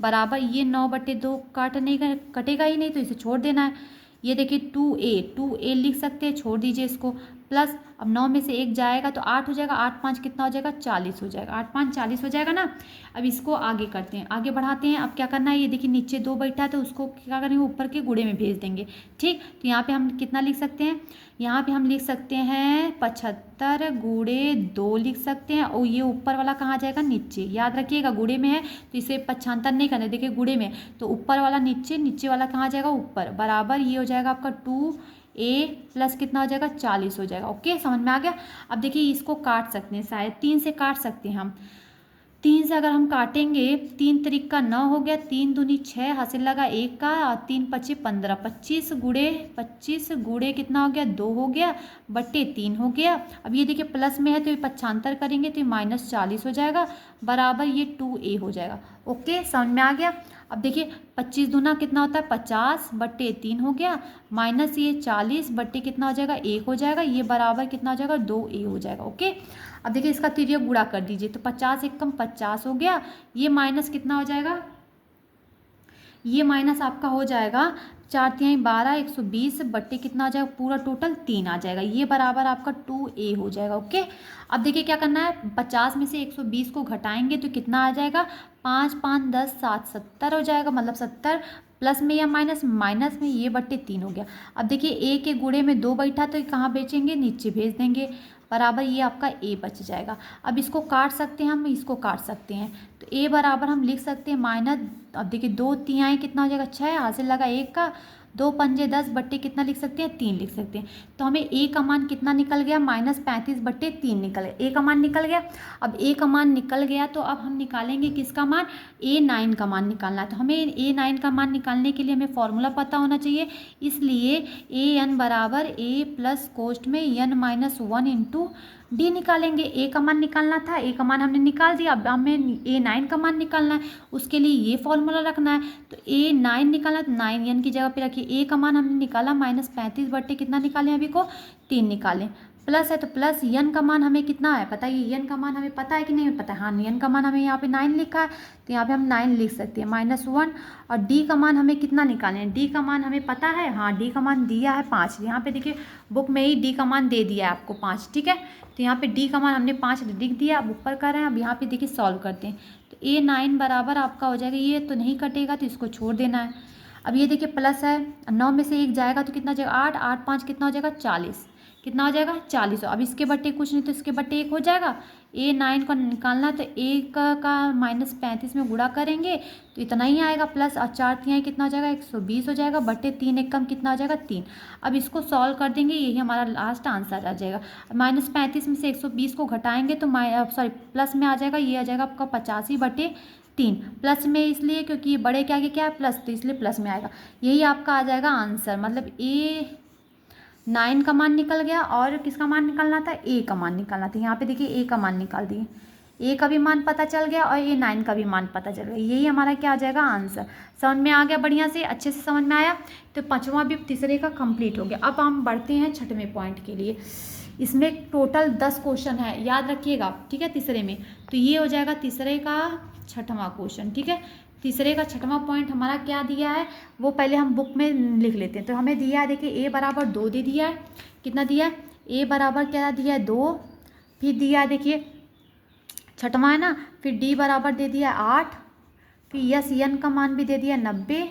बराबर ये 9/2 कटेगा ही नहीं तो इसे छोड़ देना है। ये देखिए 2a लिख सकते हैं, छोड़ दीजिए इसको, प्लस अब 9 में से 1 जाएगा तो 8 हो जाएगा, 8 5 कितना हो जाएगा 40 हो जाएगा, 8 5 40 हो जाएगा ना। अब इसको आगे करते हैं, आगे बढ़ाते हैं। अब क्या करना है, ये देखिए नीचे 2 बैठा है तो उसको क्या करेंगे ऊपर के गुणे में भेज देंगे। ठीक, तो यहाँ पे हम कितना लिख सकते हैं, यहाँ पे हम लिख सकते हैं 75 गुणे 2 लिख सकते हैं, और ये ऊपर वाला कहाँ जाएगा नीचे, याद रखिएगा गुणे में है तो इसे पक्षांतर नहीं करना, देखिए गुणे में तो ऊपर वाला नीचे, नीचे वाला कहाँ जाएगा ऊपर, बराबर ये हो जाएगा आपका 2a प्लस कितना हो जाएगा 40 हो जाएगा। ओके, समझ में आ गया। अब देखिए इसको काट सकते हैं, शायद 3 से काट सकते हैं हम, 3 से अगर हम काटेंगे 3 त्रिक का 9 हो गया, 3 दूनी 6 हासिल लगा 1 का, और 3 पच्चीस 15, 25 गुणे कितना हो गया 2 हो गया, बट्टे 3 हो गया। अब ये देखिए प्लस में है तो ये पक्षांतर करेंगे तो ये -40 हो जाएगा, बराबर ये 2a हो जाएगा। ओके, समझ में आ गया। अब देखिए 25 दूना कितना होता है 50 बट्टे 3 हो गया, माइनस ये 40 बट्टे कितना हो जाएगा 1 हो जाएगा, ये बराबर कितना हो जाएगा 2a हो जाएगा। ओके, अब देखिए इसका तिर्यक गुणा कर दीजिए तो 50 एकम 50 हो गया, ये माइनस कितना हो जाएगा, ये माइनस आपका हो जाएगा 4 तिहाई 12, 120 बट्टे कितना आ जाएगा पूरा टोटल 3 आ जाएगा, ये बराबर आपका 2a हो जाएगा। ओके, अब देखिए क्या करना है, 50 में से 120 को घटाएंगे तो कितना आ जाएगा 5 5 10 7 70 हो जाएगा, मतलब 70, प्लस में या माइनस में ये बट्टे 3 हो गया। अब देखिए a के गुणे में 2 बैठा तो कहाँ बेचेंगे, नीचे भेज देंगे, बराबर ये आपका a बच जाएगा। अब इसको काट सकते हैं हम, इसको काट सकते हैं तो a बराबर हम लिख सकते हैं माइनस, अब देखिए 2 तिहाई कितना हो जाएगा 6 हासिल लगा 1 का, 2 पंजे 10 बट्टे कितना लिख सकते हैं 3 लिख सकते हैं। तो हमें a का मान कितना निकल गया -35 बट्टे 3 निकल गया, a का मान निकल गया। अब a का मान निकल गया तो अब हम निकालेंगे किसका मान, a9 का मान निकालना है। तो हमें a9 का मान निकालने के लिए हमें फॉर्मूला पता होना चाहिए, इसलिए an बराबर a प्लस कोष्ट में n - 1 इंटू डी निकालेंगे। a का मान निकालना था, a का मान हमने निकाल दिया, अब हमें a9 का मान निकालना है, उसके लिए ये फॉर्मूला रखना है। तो a9 निकालना, तो 9 n की जगह पे रखिए, a का मान हमने निकाला -35 बट्टे कितना निकालें अभी को 3 निकालें, प्लस है तो प्लस n का मान हमें कितना है पता है, n का मान हमें पता है कि नहीं पता है, हाँ n का मान हमें यहाँ पे 9 लिखा है तो यहाँ पे हम 9 लिख सकते हैं -1। और d का मान हमें कितना निकालें, d का मान हमें पता है, हाँ d का मान दिया है 5, यहाँ पे देखिए बुक में ही d का मान दे दिया है आपको 5, ठीक है। तो यहाँ पे d का मान हमने 5 लिख दिया, अब ऊपर कर रहे हैं, अब यहाँ पे देखिए सॉल्व करते हैं तो a9 बराबर आपका हो जाएगा, ये तो नहीं कटेगा तो इसको छोड़ देना है। अब ये देखिए प्लस है, 9 में से 1 जाएगा तो कितना जाएगा 8, 8 5 कितना हो जाएगा 40, कितना हो जाएगा 40। अब इसके बट्टे कुछ नहीं तो इसके बट्टे 1 हो जाएगा, a9 को निकालना तो 1 का -35 में गुणा करेंगे तो इतना ही आएगा, प्लस और 4 तिहाई कितना हो जाएगा 120 हो जाएगा, बट्टे 3 एक कम कितना हो जाएगा 3। अब इसको सॉल्व कर देंगे, यही हमारा लास्ट आंसर आ जाएगा। -35 में से 120 को घटाएंगे तो प्लस में आ जाएगा, ये आ जाएगा आपका 85/3, प्लस में इसलिए क्योंकि ये बड़े के आगे क्या है प्लस, तो इसलिए प्लस में आएगा, यही आपका आ जाएगा आंसर। मतलब a9 का मान निकल गया, और किसका मान निकालना था a का मान निकालना था, यहाँ पे देखिए a का मान निकाल दिए, a का भी मान पता चल गया और a9 का भी मान पता चल गया, यही हमारा क्या आ जाएगा आंसर। समझ में आ गया, बढ़िया से अच्छे से समझ में आया, तो 5वां भी तीसरे का कंप्लीट हो गया। अब हम बढ़ते हैं 6वें पॉइंट के लिए, इसमें टोटल 10 क्वेश्चन है, याद रखिएगा, ठीक है। तीसरे में तो ये हो जाएगा तीसरे का 6वां क्वेश्चन, ठीक है। तीसरे का 6वां पॉइंट हमारा क्या दिया है वो पहले हम बुक में लिख लेते हैं। तो हमें दिया है देखिए a बराबर 2 दे दिया है, कितना दिया है a बराबर क्या दिया है 2, फिर दिया है देखिए 6वां है ना, फिर d बराबर दे दिया है 8, फिर यस n का मान भी दे दिया 90,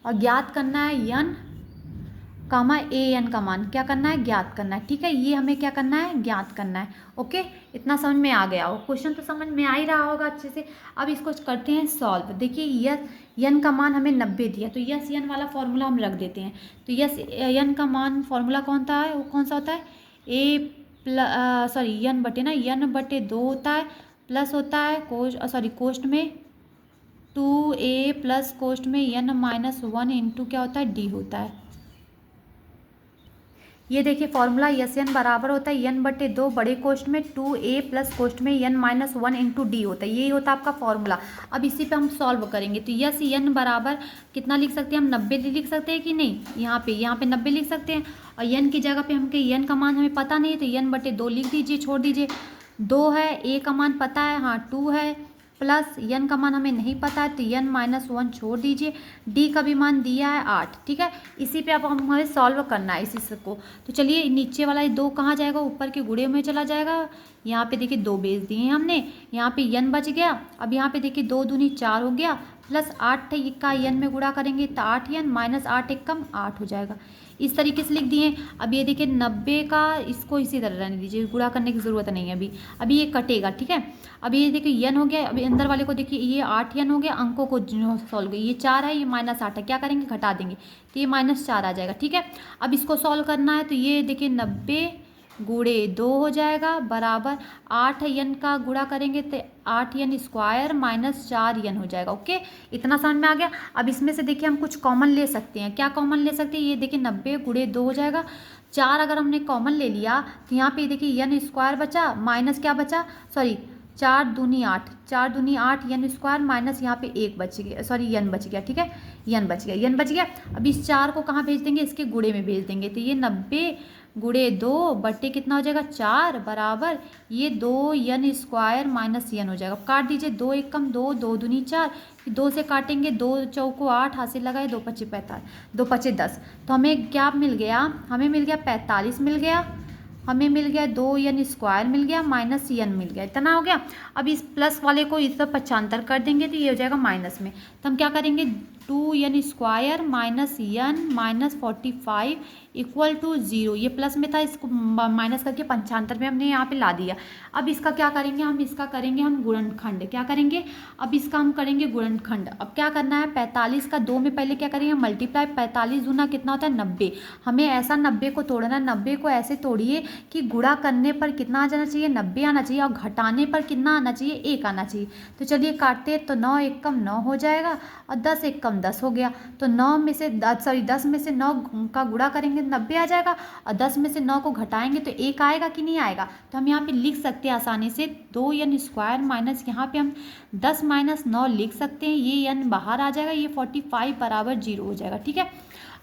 और ज्ञात करना है n कामा an का मान क्या करना है ज्ञात करना है, ठीक है। ये हमें क्या करना है ज्ञात करना है। ओके, इतना समझ में आ गया हो, क्वेश्चन तो समझ में आ ही रहा होगा अच्छे से। अब इसको करते हैं सॉल्व। देखिए यस n का मान हमें 90 दिया, तो यस n वाला फॉर्मूला हम रख देते हैं। तो यस n का मान फॉर्मूला कौन था है, वो कौन सा होता है n/2 होता है, प्लस होता है कोष्ट में 2a प्लस कोष्ट में n - 1 इंटू क्या होता है d होता है। ये देखिए फॉर्मूला यस एन बराबर होता है एन बटे 2 बड़े कोष्ठ में 2a प्लस कोष्ठ में एन माइनस 1 इंटू डी होता है, यही होता है आपका फॉर्मूला। अब इसी पे हम सॉल्व करेंगे तो यस एन बराबर कितना लिख सकते हैं हम, 90 लिख सकते हैं कि नहीं, यहाँ पे 90 लिख सकते हैं। और एन की जगह पे हमके एन का मान हमें पता नहीं है तो एन बटे 2 लिख दीजिए, छोड़ दीजिए। 2 है, ए का मान पता है, हाँ 2 है, प्लस एन का मान हमें नहीं पता है तो एन माइनस 1 छोड़ दीजिए, डी का भी मान दिया है 8, ठीक है। इसी पे अब हमें सॉल्व करना है इसी को। तो चलिए नीचे वाला ये 2 कहाँ जाएगा, ऊपर के गुणे में चला जाएगा। यहाँ पे देखिए 2 बेच दिए हैं हमने, यहाँ पे एन बच गया। अब यहाँ पे देखिए 2 दूनी 4 हो गया, प्लस 8 का एन में गुणा करेंगे तो 8 एन माइनस 8 एक कम 8 हो जाएगा। इस तरीके से लिख दिए। अब ये देखिए 90 का इसको इसी तरह रहने दीजिए, गुणा करने की ज़रूरत नहीं है अभी ये कटेगा, ठीक है। अभी ये देखिए एन हो गया, अभी अंदर वाले को देखिए ये 8 एन हो गया, अंकों को सॉल्व करिए, ये 4 है, ये माइनस 8 है, क्या करेंगे घटा देंगे तो ये माइनस 4 आ जाएगा, ठीक है। अब इसको सॉल्व करना है तो ये देखिए 90 गुणे 2 हो जाएगा बराबर 8 एन का गुणा करेंगे तो 8 एन स्क्वायर माइनस 4 एन हो जाएगा। ओके, इतना समझ में आ गया। अब इसमें से देखिए हम कुछ कॉमन ले सकते हैं, क्या कॉमन ले सकते हैं, ये देखिए 90 गुणे 2 हो जाएगा, 4 अगर हमने कॉमन ले लिया तो यहाँ पे देखिए एन स्क्वायर बचा माइनस क्या बचा, सॉरी 4 दूनी 8, 4 दूनी 8 एन स्क्वायर माइनस यहाँ पे 1 बच गया, सॉरी एन बच गया, ठीक है, एन बच गया। अब इस 4 को कहाँ भेज देंगे, इसके गुणे में भेज देंगे तो ये 90 गुणे 2 बट्टे कितना हो जाएगा 4 बराबर ये 2 एन स्क्वायर माइनस एन हो जाएगा। काट दीजिए, 2 एक कम 2, 2 दूनी 4, 2 से काटेंगे 2 चौको 8, हासिल लगाए 2 पच्चे 45, 2 पच्चे 10, तो हमें क्या मिल गया, हमें मिल गया 45 मिल गया, हमें मिल गया 2 एन स्क्वायर मिल गया माइनस एन मिल गया, इतना हो गया। अब इस प्लस वाले को इस तरफ पक्षांतर कर देंगे तो ये हो जाएगा माइनस में, तो हम क्या करेंगे 2 n square minus n minus 45 equal to 0, ये प्लस में था इसको माइनस करके पंचांतर में हमने यहाँ पे ला दिया। अब इसका क्या करेंगे हम, इसका करेंगे हम गुणनखंड, क्या करेंगे अब इसका हम करेंगे गुणनखंड। अब क्या करना है 45 का 2 में पहले क्या करेंगे मल्टीप्लाई, 45 दूना कितना होता है 90, हमें ऐसा 90 को तोड़ना है, 90 को ऐसे तोड़िए कि गुणा करने पर कितना आ जाना चाहिए 90 आना चाहिए और घटाने पर कितना आना चाहिए 1 आना चाहिए। तो चलिए काटते तो 9 एक कम 9 हो जाएगा और 10 एक कम 10 हो गया, तो 9 में से 10 में से 9 का गुणा करेंगे 90 आ जाएगा और 10 में से 9 को घटाएंगे तो 1 आएगा कि नहीं आएगा। तो हम यहाँ पे लिख सकते हैं आसानी से 2 एन स्क्वायर माइनस यहाँ पे हम 10 माइनस 9 लिख सकते हैं, ये एन बाहर आ जाएगा, ये 45 बराबर 0 हो जाएगा, ठीक है।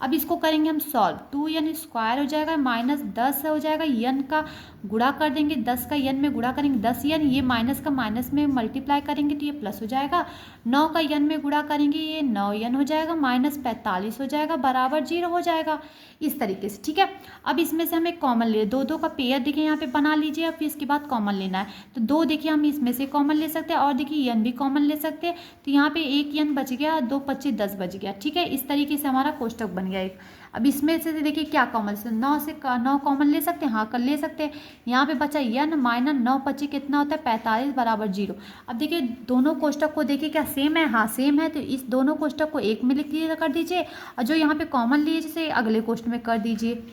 अब इसको करेंगे हम सॉल्व, 2 एन स्क्वायर हो जाएगा माइनस 10 हो जाएगा, एन का गुणा कर देंगे 10 का एन में गुणा करेंगे 10 एन, ये माइनस का माइनस में मल्टीप्लाई करेंगे तो ये प्लस हो जाएगा, 9 का एन में गुणा करेंगे ये 9 एन हो जाएगा माइनस 45 हो जाएगा बराबर 0 हो जाएगा, इस तरीके से, ठीक है। अब इसमें से हमें कॉमन ले, 2 का पेयर देखिए यहाँ पे बना लीजिए, अब फिर इसके बाद कॉमन लेना है तो 2 देखिए हम इसमें से कॉमन ले सकते हैं और देखिए एन भी कॉमन ले सकते हैं, तो यहाँ पे 1 एन बच गया, 2 पच्चे 10 बच गया, ठीक है। इस तरीके से हमारा कोष्टक बन गया एक। अब इसमें से देखिए क्या कॉमन से 9 कॉमन ले सकते हैं, हाँ कर ले सकते हैं। यहाँ पे बचा एन माइनस 9 पच्ची कितना होता है 45 बराबर 0। अब देखिए दोनों कोष्टक को देखिए क्या सेम है, हाँ सेम है, तो इस दोनों कोष्टक को एक में लिख दिए कर दीजिए और जो यहाँ पे कॉमन लिए जैसे अगले कोष्टक में कर दीजिए,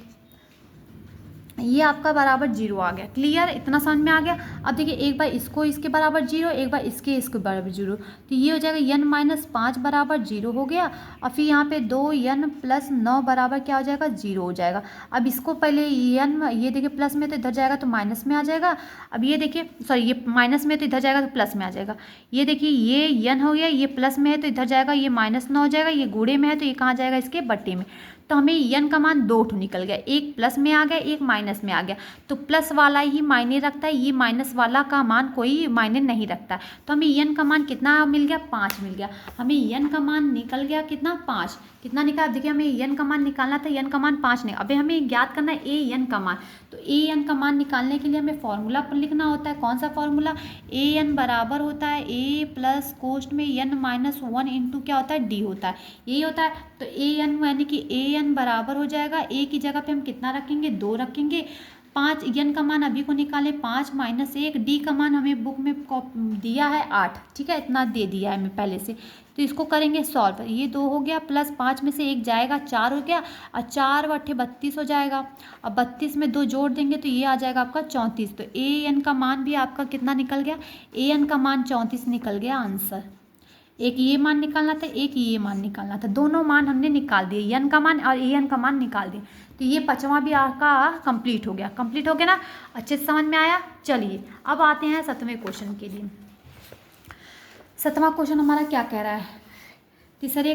ये आपका बराबर 0 आ गया। क्लियर, इतना समझ में आ गया। अब देखिए एक बार इसको इसके बराबर 0, एक बार इसके बराबर 0, तो ये हो जाएगा एन माइनस 5 बराबर 0 हो गया और फिर यहाँ पे 2 एन प्लस 9 बराबर क्या हो जाएगा 0 हो जाएगा। अब इसको पहले एन, ये देखिए प्लस में तो इधर जाएगा तो माइनस में आ जाएगा, अब ये देखिए सॉरी ये माइनस में तो इधर जाएगा तो प्लस में आ जाएगा, ये देखिए ये एन हो गया, ये प्लस में है तो इधर जाएगा, ये माइनस 9 हो जाएगा, ये गुणे में है तो ये कहाँ जाएगा इसके बट्टे में, तो हमें एन का मान 2 निकल गया, एक प्लस में आ गया एक माइनस में आ गया, तो प्लस वाला ही मायने रखता है, ये माइनस वाला का मान कोई मायने नहीं रखता। तो हमें एन का मान कितना मिल गया 5 मिल गया, हमें एन का मान निकल गया कितना 5, कितना निकाला देखिए हमें एन का मान निकालना था, एन का मान 5 नहीं, अभी हमें ज्ञात करना है ए एन का मान, तो ए एन का मान निकालने के लिए हमें फॉर्मूला पर लिखना होता है, कौन सा फॉर्मूला, ए एन बराबर होता है ए प्लस कोष्ट में एन माइनस 1 इंटू क्या होता है डी होता है, यही होता है। तो ए एन यानी कि ए एन बराबर हो जाएगा, ए की जगह पे हम कितना रखेंगे 2 रखेंगे, 5 एन का मान अभी को निकाले 5 माइनस 1, डी का मान हमें बुक में दिया है 8, ठीक है, इतना दे दिया है हमें पहले से, तो इसको करेंगे सॉल्व, ये 2 हो गया प्लस 5 में से 1 जाएगा 4 हो गया और 4 × 8 32 हो जाएगा, अब 32 में 2 जोड़ देंगे तो ये आ जाएगा आपका 34, तो ए एन का मान भी आपका कितना निकल गया, ए एन का मान 34 निकल गया आंसर। एक ये मान निकालना था, एक ये मान निकालना था, दोनों मान हमने निकाल दिए, यन का मान और ए एन का मान निकाल दिए। तो ये 5वां भी आपका कंप्लीट हो गया। कंप्लीट हो गया ना, अच्छे से समझ में आया। चलिए अब आते हैं 7वें क्वेश्चन के लिए। 7वां क्वेश्चन हमारा क्या कह रहा है, तीसरे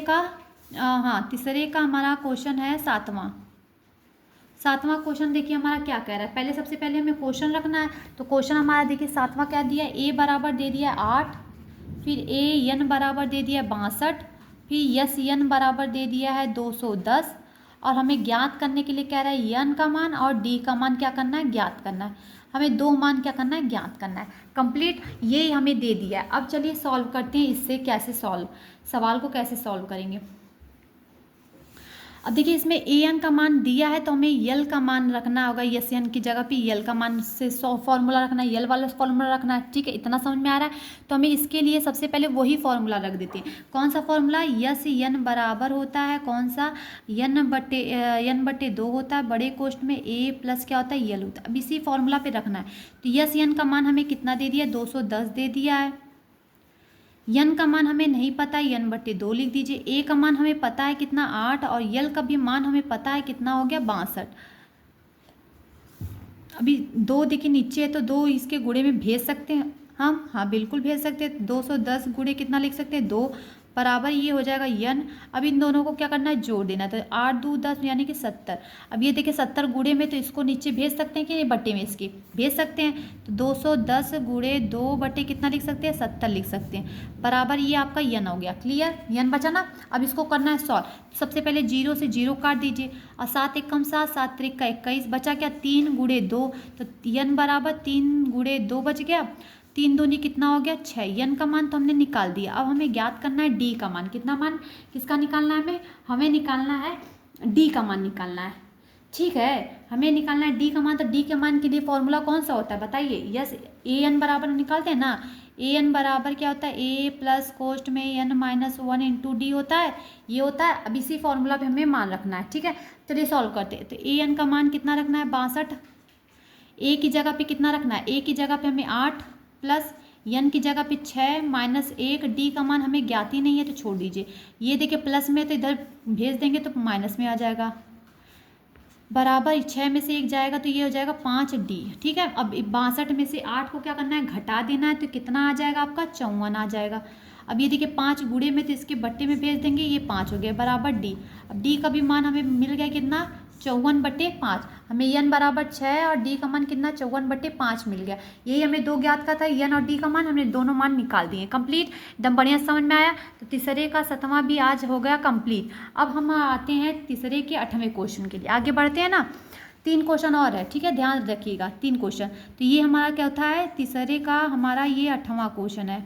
का हमारा क्वेश्चन है 7वां क्वेश्चन। देखिए हमारा क्या कह रहा है, पहले सबसे पहले हमें क्वेश्चन रखना है। तो क्वेश्चन हमारा देखिए 7वां क्या दिया है, ए बराबर दे दिया है 8, फिर ए एन बराबर दे दिया है 62, फिर यस एन बराबर दे दिया है 210, और हमें ज्ञात करने के लिए कह रहा है एन का मान और डी का मान क्या करना है, ज्ञात करना है। हमें दो मान क्या करना है, ज्ञात करना है। कंप्लीट, ये हमें दे दिया है। अब चलिए सॉल्व करते हैं, इससे कैसे सवाल को कैसे सॉल्व करेंगे। अब देखिए इसमें ए एन का मान दिया है तो हमें यल का मान रखना होगा, यस एन की जगह पे यल का मान से फॉर्मूला रखना है, यल वाला फॉर्मूला रखना है। ठीक है, इतना समझ में आ रहा है। तो हमें इसके लिए सबसे पहले वही फॉर्मूला रख देते हैं। कौन सा फॉर्मूला, यस एन बराबर होता है कौन सा, एन बटे 2 होता है, बड़े कोष्ठ में ए प्लस क्या होता है, यल होता है। अब इसी फॉर्मूला पे रखना है। तो यस एन का मान हमें कितना दे दिया, 210 दे दिया है। यन का मान हमें नहीं पता है, यन बटे 2 लिख दीजिए। ए का मान हमें पता है कितना, 8, और यल का भी मान हमें पता है कितना हो गया, 62। अभी 2 देखिए नीचे है तो 2 इसके गुणे में भेज सकते हैं हम, हाँ बिल्कुल भेज सकते हैं। 210 गुणे कितना लिख सकते हैं, 2 बराबर ये हो जाएगा यन। अब इन दोनों को क्या करना है, जोड़ देना। तो 8 2 10 यानी कि 70। अब ये देखिए 70 गुणे में, तो इसको नीचे भेज सकते हैं कि नहीं, बट्टे में इसके भेज सकते हैं। तो 210 गुणे 2 बटे कितना लिख सकते हैं, 70 लिख सकते हैं, बराबर ये आपका यन हो गया। क्लियर, यन बचा ना। अब इसको करना है सॉल्व। सबसे पहले 0 से 0 काट दीजिए, और 7 एकम 7, 7 त्रिक 21, बचा क्या, 3 गुणे 2। तो यन बराबर 3 गुणे 2 बच गया, 3 दूनी कितना हो गया, 6। यन का मान तो हमने निकाल दिया। अब हमें ज्ञात करना है डी का मान। कितना मान किसका निकालना है, हमें निकालना है डी का मान निकालना है। ठीक है, हमें निकालना है डी का मान। तो डी के मान के लिए फॉर्मूला कौन सा होता है बताइए, यस ए एन बराबर निकालते हैं ना। ए एन बराबर क्या होता है, ए प्लस कोष्ठ में एन माइनस 1 इंटू डी होता है, ये होता है। अब इसी फॉर्मूला पे हमें मान रखना है। ठीक है, चलिए सॉल्व करते हैं। तो ए एन का मान कितना रखना है, 62। ए की जगह पे कितना रखना है, ए की जगह पे हमें 8, प्लस यन की जगह पे 6 माइनस 1, डी का मान हमें ज्ञात ही नहीं है तो छोड़ दीजिए। ये देखिए प्लस में तो इधर भेज देंगे तो माइनस में आ जाएगा, बराबर 6 में से 1 जाएगा तो ये हो जाएगा 5 डी। ठीक है, अब 62 में से 8 को क्या करना है, घटा देना है। तो कितना आ जाएगा आपका, 54 आ जाएगा। अब ये देखिए 5 गुणे में तो इसके बट्टे में भेज देंगे, ये 5 हो गया, बराबर डी। अब डी का भी मान हमें मिल गया कितना, 54/5। हमें यन बराबर 6 और डी का मान कितना, 54/5 मिल गया। यही हमें 2 ज्ञात का था, यन और डी का मान, हमने दोनों मान निकाल दिए। कंप्लीट, एकदम बढ़िया समझ में आया। तो तीसरे का 7वां भी आज हो गया कंप्लीट। अब हम आते हैं तीसरे के 8वें क्वेश्चन के लिए, आगे बढ़ते हैं ना। 3 क्वेश्चन और है, ठीक है, ध्यान रखिएगा 3 क्वेश्चन। तो ये हमारा क्या होता है, तीसरे का हमारा ये 8वां क्वेश्चन है।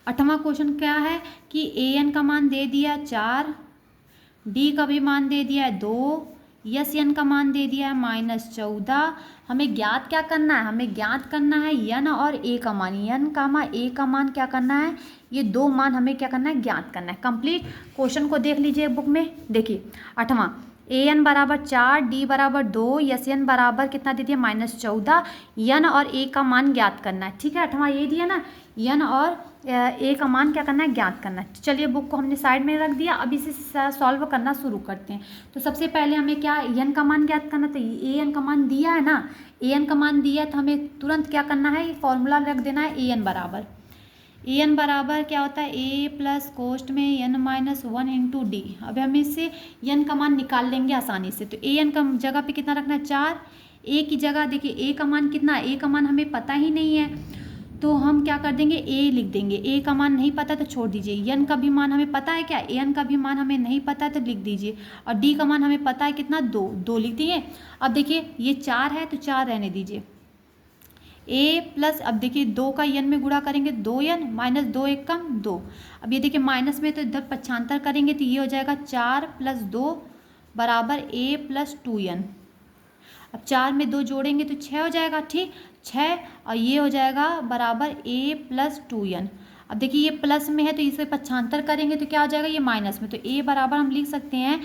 8वां क्वेश्चन क्या है कि ए एन का मान दे दिया 4, डी का भी मान दे दिया है 2, यस एन का मान दे दिया है -14। हमें ज्ञात क्या करना है, हमें ज्ञात करना है यन और ए का मान। यन का मान ए का मान क्या करना है, ये 2 मान हमें क्या करना है, ज्ञात करना है। कंप्लीट, क्वेश्चन को देख लीजिए बुक में। देखिए 8वां, ए एन बराबर 4, डी बराबर 2, यस एन बराबर कितना दे दिया, -14। यन और ए का मान ज्ञात करना है। ठीक है, 8वां ये दिया ना, यन और ए का मान क्या करना है, ज्ञात करना है। चलिए बुक को हमने साइड में रख दिया, अब इसे सॉल्व करना शुरू करते हैं। तो सबसे पहले हमें क्या, एन का मान ज्ञात करना। तो ए एन का मान दिया है ना, ए एन का मान दिया है तो हमें तुरंत क्या करना है, फॉर्मूला रख देना है। ए एन बराबर, ए एन बराबर क्या होता है, ए प्लस कोष्ठ में एन माइनस 1 इंटू डी। अब हम इससे एन का मान निकाल लेंगे आसानी से। तो ए एन का जगह पे कितना रखना है, 4। ए की जगह देखिए ए का मान कितना है, ए का मान हमें पता ही नहीं है तो हम क्या कर देंगे, ए लिख देंगे। ए का मान नहीं पता तो छोड़ दीजिए। यन का भी मान हमें पता है क्या, एन का भी मान हमें नहीं पता है तो लिख दीजिए। और डी का मान हमें पता है कितना, 2 लिख दिए। अब देखिए ये 4 है तो 4 रहने दीजिए। ए प्लस, अब देखिए 2 का यन में गुणा करेंगे 2 यन, माइनस 2 एक कम 2। अब ये देखिए माइनस में तो इधर पक्षांतर करेंगे तो ये हो जाएगा 4 + 2 बराबर ए प्लस 2 यन। अब 4 में 2 जोड़ेंगे तो 6 हो जाएगा। ठीक, 6 और ये हो जाएगा बराबर ए प्लस 2 यन। अब देखिए ये प्लस में है तो इसे पक्षांतर करेंगे तो क्या हो जाएगा, ये माइनस में। तो ए बराबर हम लिख सकते हैं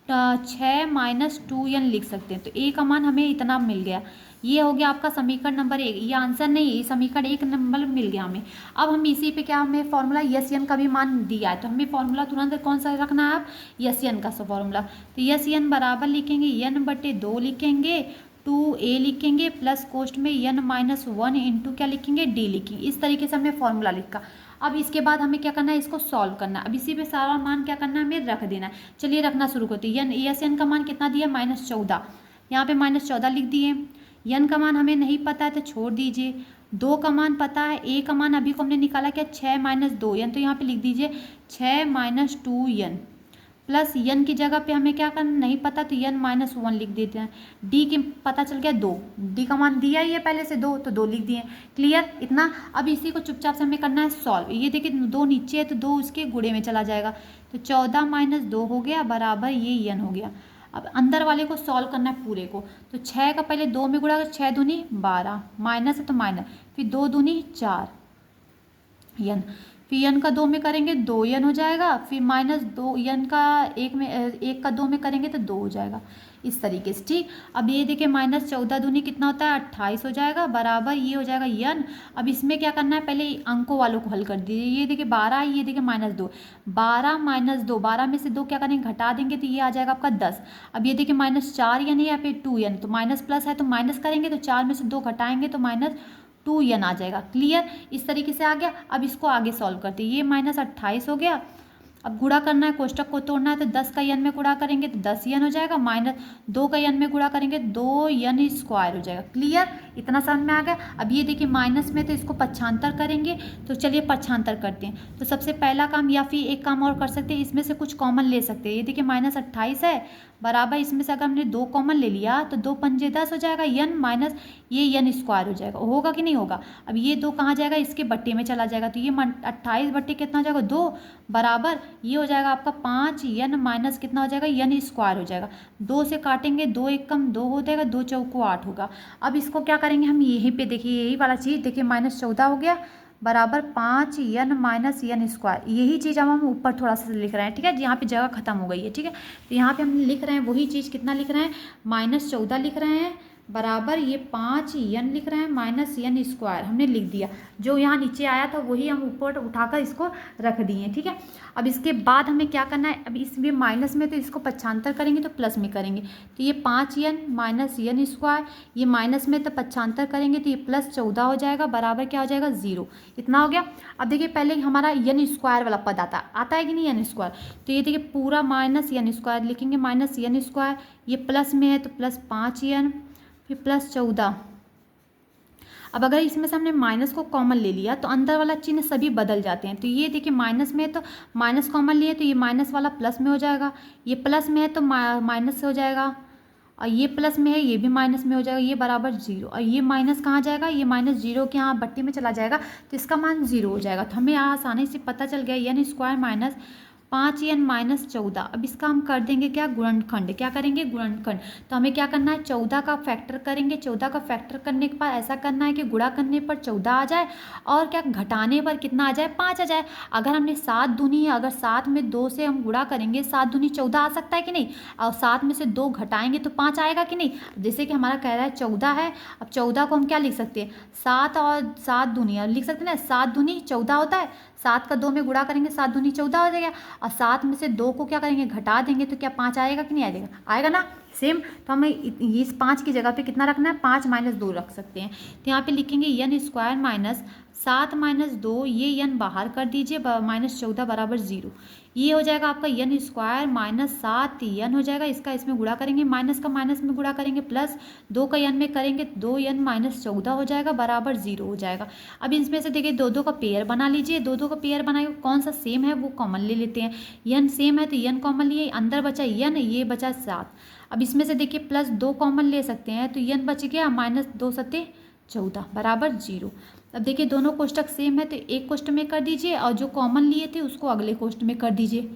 6 माइनस 2n लिख सकते हैं। तो ए का मान हमें इतना मिल गया। ये हो गया आपका समीकरण नंबर 1। ये आंसर नहीं है, ये समीकरण 1 नंबर मिल गया हमें। अब हम इसी पे क्या, हमें फॉर्मूला यस एन का भी मान दिया है, तो हमें फॉर्मूला तुरंत कौन सा रखना है, आप यस एन का फॉर्मूला। तो यस एन बराबर लिखेंगे n/2 लिखेंगे, 2a लिखेंगे प्लस कोष्ट में n-1 इंटू क्या लिखेंगे, d लिखेंगे। इस तरीके से हमने फॉर्मूला लिखा। अब इसके बाद हमें क्या करना है, इसको सॉल्व करना है। अब इसी पे सारा मान क्या करना है, हमें रख देना है। चलिए रखना शुरू करते हैं। यस एन का मान कितना दिया, -14। यहाँ पे -14 लिख दिए। यन का मान हमें नहीं पता है तो छोड़ दीजिए। 2 का मान पता है, ए का मान अभी को हमने निकाला क्या, 6 माइनस 2 यन, तो यहाँ पे लिख दीजिए 6 माइनस 2 यन प्लस यन की जगह पे हमें क्या करना, नहीं पता तो n-1 लिख देते हैं। डी की पता चल गया 2, डी का मान दिया ही है पहले से 2, तो 2 लिख दिए। क्लियर इतना। अब इसी को चुपचाप से हमें करना है सॉल्व। ये देखिए 2 नीचे है तो 2 उसके गुणे में चला जाएगा, तो 14 माइनस 2 हो गया बराबर ये n हो गया। अब अंदर वाले को सॉल्व करना है पूरे को, तो 6 का पहले 2 में गुणा कर, 6 दूनी 12, माइनस है तो माइनस, फिर 2 दूनी 4 यन, फिर यन का 2 में करेंगे 2 यन हो जाएगा, फिर माइनस 2 यन का 1 का 2 में करेंगे तो 2 हो जाएगा। इस तरीके से ठीक। अब ये देखिए -14 दूनी कितना होता है, 28 हो जाएगा बराबर ये हो जाएगा यन। अब इसमें क्या करना है, पहले अंकों वालों को हल कर दीजिए। ये देखिए 12 है, ये देखिए -2, 12 माइनस 2, 12 में से 2 क्या करेंगे, घटा देंगे तो ये आ जाएगा आपका 10। अब ये देखिए -4 यन है या फिर 2 यन, तो माइनस प्लस है तो माइनस करेंगे, तो 4 में से 2 घटाएंगे तो -2 यन आ जाएगा। क्लियर, इस तरीके से आ गया। अब इसको आगे सॉल्व करते हैं। ये -28 हो गया। अब गुणा करना है, कोष्टक को तोड़ना है, तो 10 का यन में गुणा करेंगे तो 10 यन हो जाएगा, -2 का यन में गुणा करेंगे 2 यन स्क्वायर हो जाएगा। क्लियर, इतना समझ में आ गया। अब ये देखिए माइनस में तो इसको पक्षांतर करेंगे, तो चलिए पक्षांतर करते हैं। तो सबसे पहला काम, या फिर एक काम और कर सकते हैं, इसमें से कुछ कॉमन ले सकते हैं। ये देखिए -28 है बराबर, इसमें से अगर हमने 2 कॉमन ले लिया तो 2 पंजे 10 हो जाएगा, यन माइनस ये यन स्क्वायर हो जाएगा। होगा कि नहीं होगा। अब ये 2 कहाँ जाएगा, इसके बट्टे में चला जाएगा, तो ये 28 बट्टे कितना हो जाएगा, 2 बराबर ये हो जाएगा आपका 5 यन माइनस कितना हो जाएगा, यन स्क्वायर हो जाएगा। 2 से काटेंगे, 2 एक कम 2 हो जाएगा, 2 चौको 8 होगा। अब इसको क्या करेंगे हम, यहीं पे देखिए यही वाला चीज़ देखिए, -14 हो गया बराबर 5 यन माइनस यन स्क्वायर। यही चीज़ अब हम ऊपर थोड़ा सा लिख रहे हैं, ठीक है, यहाँ पे जगह खत्म हो गई है, ठीक है। तो यहाँ पे हम लिख रहे हैं वही चीज़, कितना लिख रहे हैं, -14 लिख रहे हैं बराबर ये 5 यन लिख रहे हैं माइनस यन स्क्वायर हमने लिख दिया। जो यहाँ नीचे आया था वही हम ऊपर उठाकर इसको रख दिए, ठीक है। अब इसके बाद हमें क्या करना है, अब इसमें माइनस में तो इसको पक्षांतर करेंगे तो प्लस में करेंगे, तो ये 5 यन माइनस यन स्क्वायर, ये माइनस में तो पक्षांतर करेंगे तो ये +14 हो जाएगा बराबर क्या हो जाएगा, 0। इतना हो गया। अब देखिए पहले हमारा यन स्क्वायर वाला पद आता है कि नहीं, यन स्क्वायर, तो ये देखिए पूरा माइनस यन स्क्वायर लिखेंगे, माइनस यन स्क्वायर, ये प्लस में है तो +5 यन फिर +14। अब अगर इसमें से हमने माइनस को कॉमन ले लिया तो अंदर वाला चिन्ह सभी बदल जाते हैं। तो ये देखिए माइनस में है तो माइनस कॉमन लिए तो ये माइनस वाला प्लस में हो जाएगा, ये प्लस में है तो माइनस हो जाएगा, और ये प्लस में है ये भी माइनस में हो जाएगा, ये बराबर 0। और ये माइनस कहाँ जाएगा, ये -0 के यहाँ बट्टी में चला जाएगा, तो इसका मान 0 हो जाएगा। तो हमें यहाँ आसानी से पता चल गया यन स्क्वायर माइनस 5 यन माइनस 14। अब इसका हम कर देंगे क्या, गुणनखंड। क्या करेंगे, गुणनखंड। तो हमें क्या करना है, 14 का फैक्टर करेंगे। 14 का फैक्टर करने के बाद ऐसा करना है कि गुणा करने पर 14 आ जाए और क्या घटाने पर कितना आ जाए, 5 आ जाए। अगर हमने 7 दूनी है, अगर 7 में 2 से हम गुणा करेंगे, 7 दूनी 14 आ सकता है कि नहीं, और 7 में से 2 घटाएंगे तो 5 आएगा कि नहीं। जैसे कि हमारा कह रहा है 14 है, अब 14 को हम क्या लिख सकते हैं, 7 और 7 दूनी लिख सकते हैं ना, 7 दूनी 14 होता है, 7 का 2 में गुणा करेंगे 7 दूनी 14 हो जाएगा, और 7 में से 2 को क्या करेंगे, घटा देंगे तो क्या 5 आएगा कि नहीं आएगा, आएगा ना, सेम। तो हमें इस 5 की जगह पे कितना रखना है, 5 - 2 रख सकते हैं। तो यहाँ पे लिखेंगे यन स्क्वायर माइनस 7 - 2, ये यन बाहर कर दीजिए, -14 बराबर 0। ये हो जाएगा आपका यन स्क्वायर -7 यन हो जाएगा, इसका इसमें गुणा करेंगे, माइनस का माइनस में गुणा करेंगे, प्लस 2 का यन में करेंगे 2 यन -14 हो जाएगा बराबर 0 हो जाएगा। अब इसमें से देखिए 2 का पेयर बना लीजिए, 2 का पेयर बनाए, कौन सा सेम है वो कॉमन ले लेते हैं। यन सेम है तो यन कॉमन लिए, अंदर बचा यन, ये बचा 7। अब इसमें से देखिए +2 कॉमन ले सकते हैं, तो यन बच गया -2 × 14 बराबर 0। अब देखिए दोनों कोष्टक सेम है तो एक कोष्टक में कर दीजिए, और जो कॉमन लिए थे उसको अगले कोष्टक में कर दीजिए।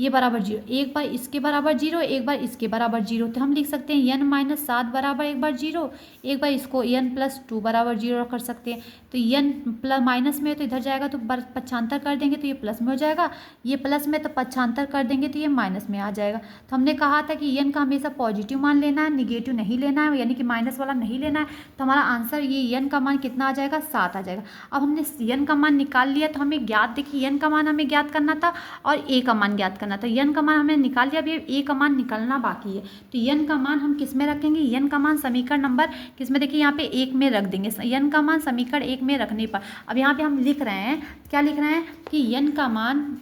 ये बराबर 0, एक बार इसके बराबर 0, एक बार इसके बराबर 0, तो हम लिख सकते हैं n माइनस 7 बराबर एक बार 0, एक बार इसको n प्लस 2 बराबर 0 कर सकते हैं। तो n प्लस माइनस में तो इधर जाएगा तो पक्षांतर कर देंगे तो ये प्लस में हो जाएगा, ये प्लस में तो पक्षांतर कर देंगे तो ये माइनस में आ जाएगा। तो हमने कहा था कि n का हमेशा पॉजिटिव मान लेना है, निगेटिव नहीं लेना है, यानी कि माइनस वाला नहीं लेना है। तो हमारा आंसर ये n का मान कितना आ जाएगा, 7 आ जाएगा। अब हमने n का मान निकाल लिया, तो हमें ज्ञात, देखिए n का मान हमें ज्ञात करना था और a का मान ज्ञात करना था। n का मान हमने निकाल लिया, अभी a का मान निकालना बाकी है। तो n का मान हम किस में रखेंगे, n का मान समीकरण नंबर किस में, देखिए यहाँ पे 1 में रख देंगे, n का मान समीकरण 1 में रखने पर। अब यहाँ पे हम लिख रहे हैं, क्या लिख रहे हैं कि n का मान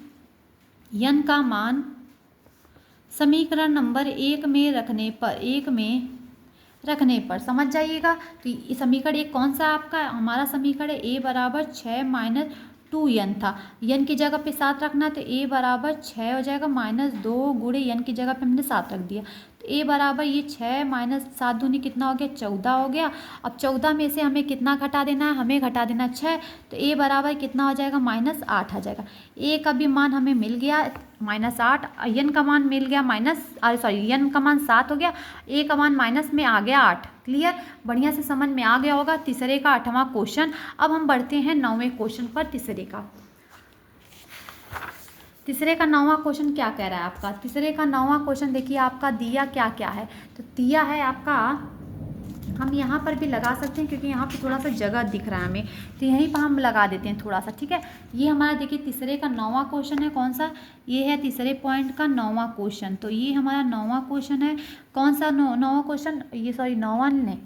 समीकरण नंबर 1 में रखने पर समझ जाइएगा। तो ये समीकरण 1 कौन सा आपका, हमारा समीकरण a बराबर 6 माइनस 2n था, n की जगह पे 7 रखना, तो a बराबर 6 हो जाएगा माइनस 2 गुणे n की जगह पे हमने 7 रख दिया। तो a बराबर ये 6 माइनस 7 दूनी कितना हो गया, 14 हो गया। अब 14 में से हमें कितना घटा देना है, हमें घटा देना 6, तो a बराबर कितना हो जाएगा, माइनस 8 आ जाएगा। a का भी मान हमें मिल गया -8, n का मान मिल गया n का मान 7 हो गया, a का मान माइनस में आ गया 8। क्लियर, बढ़िया से समझ में आ गया होगा। तीसरे का 8वां क्वेश्चन। अब हम बढ़ते हैं 9वें क्वेश्चन पर। तीसरे का 9वां क्वेश्चन क्या कह रहा है आपका। तीसरे का 9वां क्वेश्चन देखिए आपका दिया क्या क्या है। तो दिया है आपका, हम यहाँ पर भी लगा सकते हैं क्योंकि यहाँ पे थोड़ा सा जगह दिख रहा है हमें, तो यहीं पर हम लगा देते हैं थोड़ा सा, ठीक है। ये हमारा देखिए तीसरे का 9वां क्वेश्चन है, कौन सा, ये है तीसरे पॉइंट का 9वां क्वेश्चन। तो ये हमारा 9वां क्वेश्चन है, कौन सा 9वां क्वेश्चन, ये सॉरी 9वां नहीं,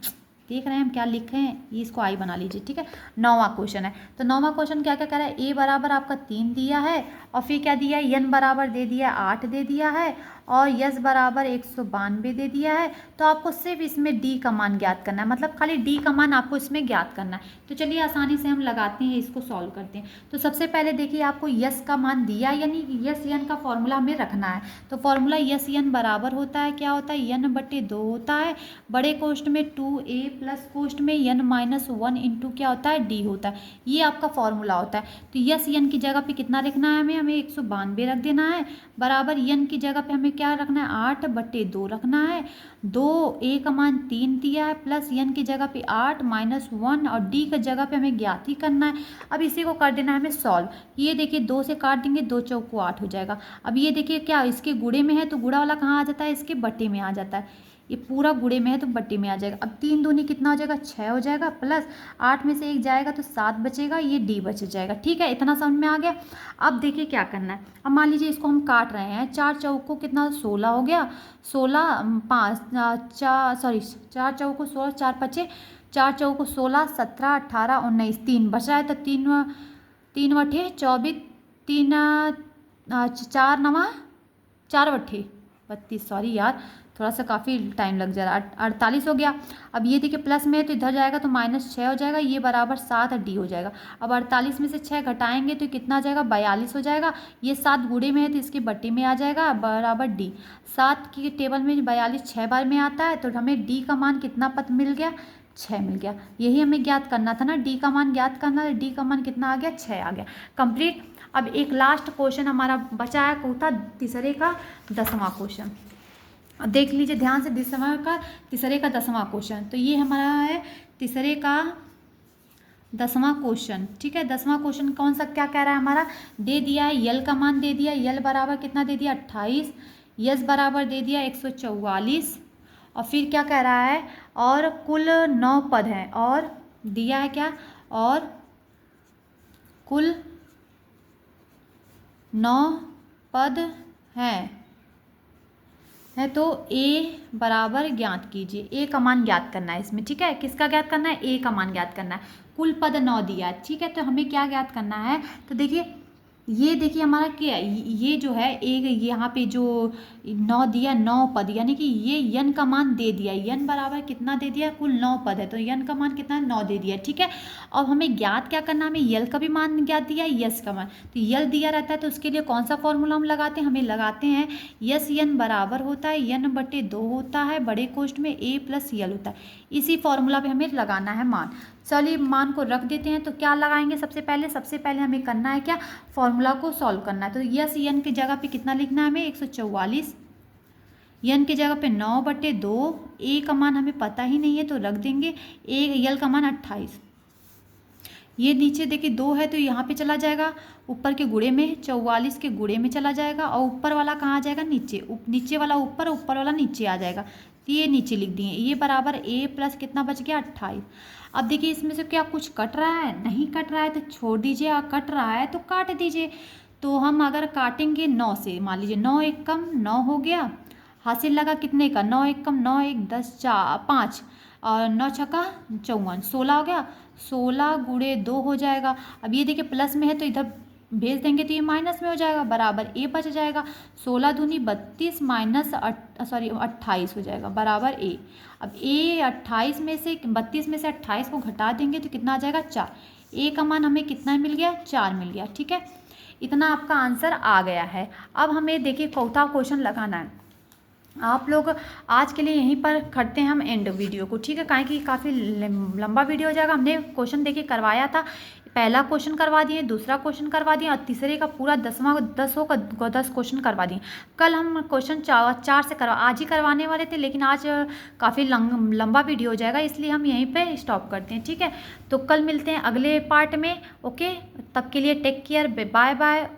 देख रहे हैं हम क्या लिखे हैं, ये इसको आई बना लीजिए, ठीक है। 9वां क्वेश्चन है। तो 9वां क्वेश्चन क्या क्या कह रहा है, a बराबर आपका 3 दिया है, और फिर क्या दिया है, n बराबर दे दिया 8 दे दिया है, और यस बराबर 192 दे दिया है। तो आपको सिर्फ इसमें डी का मान ज्ञात करना है, मतलब खाली डी का मान आपको इसमें ज्ञात करना है। तो चलिए आसानी से हम लगाते हैं, इसको सॉल्व करते हैं। तो सबसे पहले देखिए आपको यस का मान दिया, यानी यस एन का फॉर्मूला हमें रखना है। तो फॉर्मूला यस एन बराबर होता है, क्या होता है, n/2 होता है, बड़े कोष्ठ में 2a प्लस कोष्ठ में n-1 इंटू क्या होता है, डी होता है। ये आपका फॉर्मूला होता है। तो यस एन की जगह पे कितना लिखना है, हमें 192 रख देना है, बराबर n की जगह पे हमें क्या रखना है, 8/2 रखना है। 2 a का मान 3 दिया है, प्लस n की जगह पे 8 -1, और d की जगह पे हमें ज्ञात ही करना है। अब इसी को कर देना है हमें सॉल्व। ये देखिए 2 से काट देंगे, 2 चौको 8 हो जाएगा। अब ये देखिए क्या इसके गुणे में है, तो गुणा वाला कहाँ आ जाता है, इसके बट्टे में आ जाता है। ये पूरा गुणे में है तो बट्टे में आ जाएगा। अब 3 दूनी कितना हो जाएगा, 6 हो जाएगा, प्लस 8 में से 1 जाएगा तो 7 बचेगा, ये डी बच जाएगा, ठीक है। इतना समझ में आ गया। अब देखिए क्या करना है। अब मान लीजिए इसको हम काट रहे हैं, 4 चौको कितना 16 हो गया, 4 चौको 16, 4 पचे 4 चौको 16, 17, 18, 19, 3 बच रहा है। तो 3 वठे 24, 4 नवा 4 वठे 32, सॉरी यार थोड़ा सा काफ़ी टाइम लग जा रहा है, 48 हो गया। अब ये देखिए प्लस में है तो इधर जाएगा तो -6 हो जाएगा, ये बराबर 7 डी हो जाएगा। अब 48 में से 6 घटाएंगे तो कितना आ जाएगा, 42 हो जाएगा। ये 7 गुणे में है तो इसके बट्टे में आ जाएगा, बराबर डी। 7 की टेबल में 42 6 बार में आता है, तो हमें डी का मान कितना पद मिल गया, 6 मिल गया। यही हमें ज्ञात करना था ना, डी का मान ज्ञात करना था। डी का मान कितना आ गया, 6 आ गया, कंप्लीट। अब एक लास्ट क्वेश्चन हमारा बचा है, कौन था, तीसरे का 10वां क्वेश्चन। देख लीजिए ध्यान से, तीसरे का 10वां क्वेश्चन। तो ये हमारा है तीसरे का 10वां क्वेश्चन, ठीक है। 10वां क्वेश्चन कौन सा, क्या कह रहा है, हमारा दे दिया है यल का मान दे दिया, यल बराबर कितना दे दिया 28, यस बराबर दे दिया 144, और फिर क्या कह रहा है, और कुल 9 पद हैं, और दिया है क्या, और कुल 9 पद है तो a बराबर ज्ञात कीजिए। a का मान ज्ञात करना है इसमें, ठीक है। किसका ज्ञात करना है, a का मान ज्ञात करना है। कुल पद 9 दिया है, ठीक है। तो हमें क्या ज्ञात करना है, तो देखिए ये देखिए हमारा क्या है, ये जो है एक यहाँ पे जो 9 दिया, 9 पद, यानी कि ये n का मान दे दिया, n बराबर कितना दे दिया, कुल 9 पद है, तो n का मान कितना है, 9 दे दिया, ठीक है। अब हमें ज्ञात क्या करना है, हमें यल का भी मान ज्ञात दिया, यस का मान। तो यल दिया रहता है तो उसके लिए कौन सा फॉर्मूला हम लगाते हैं, हमें लगाते हैं यस n बराबर होता है n/2 होता है, बड़े कोष्ठ में a प्लस यल होता है। इसी फॉर्मूला पे हमें लगाना है मान। चलिए मान को रख देते हैं। तो क्या लगाएंगे, सबसे पहले हमें करना है क्या, फॉर्मूला को सॉल्व करना है। तो यस एन की जगह पे कितना लिखना है हमें 144, एन की जगह पे 9/2, ए का मान हमें पता ही नहीं है तो रख देंगे, एल का मान 28। ये नीचे देखिए 2 है तो यहाँ पे चला जाएगा ऊपर के गुणे में, 44 के गुणे में चला जाएगा और ऊपर वाला कहाँ आ जाएगा नीचे, नीचे वाला ऊपर, ऊपर वाला नीचे आ जाएगा। तो ये नीचे लिख दिए, ये बराबर ए प्लस कितना बच गया 28। अब देखिए इसमें से क्या कुछ कट रहा है, नहीं कट रहा है तो छोड़ दीजिए, और कट रहा है तो काट दीजिए। तो हम अगर काटेंगे 9 से, मान लीजिए 9 एक कम 9 हो गया, हासिल लगा कितने का 9 एक कम 9 एक 10 4 5 और 9 छक्का 54, 16 हो गया, 16 गुणे 2 हो जाएगा। अब ये देखिए प्लस में है तो इधर भेज देंगे तो ये माइनस में हो जाएगा, बराबर ए बच जाएगा, 16 दूनी 32 माइनस 28 हो जाएगा बराबर ए। अब ए 28 में से 32 में से 28 को घटा देंगे तो कितना आ जाएगा 4। ए का मान हमें कितना मिल गया 4 मिल गया। ठीक है, इतना आपका आंसर आ गया है। अब हमें देखिए चौथा क्वेश्चन लगाना है। आप लोग आज के लिए यहीं पर करते हैं हम एंड वीडियो को, ठीक है, काहे कि काफ़ी लंबा वीडियो हो जाएगा। हमने क्वेश्चन देखिए करवाया था, पहला क्वेश्चन करवा दिए, दूसरा क्वेश्चन करवा दिए और तीसरे का पूरा 10 क्वेश्चन करवा दिए। कल हम क्वेश्चन 4 से आज ही करवाने वाले थे, लेकिन आज काफ़ी लंबा वीडियो हो जाएगा, इसलिए हम यहीं पे स्टॉप करते हैं। ठीक है, तो कल मिलते हैं अगले पार्ट में। ओके, तब के लिए टेक केयर, बाय बाय।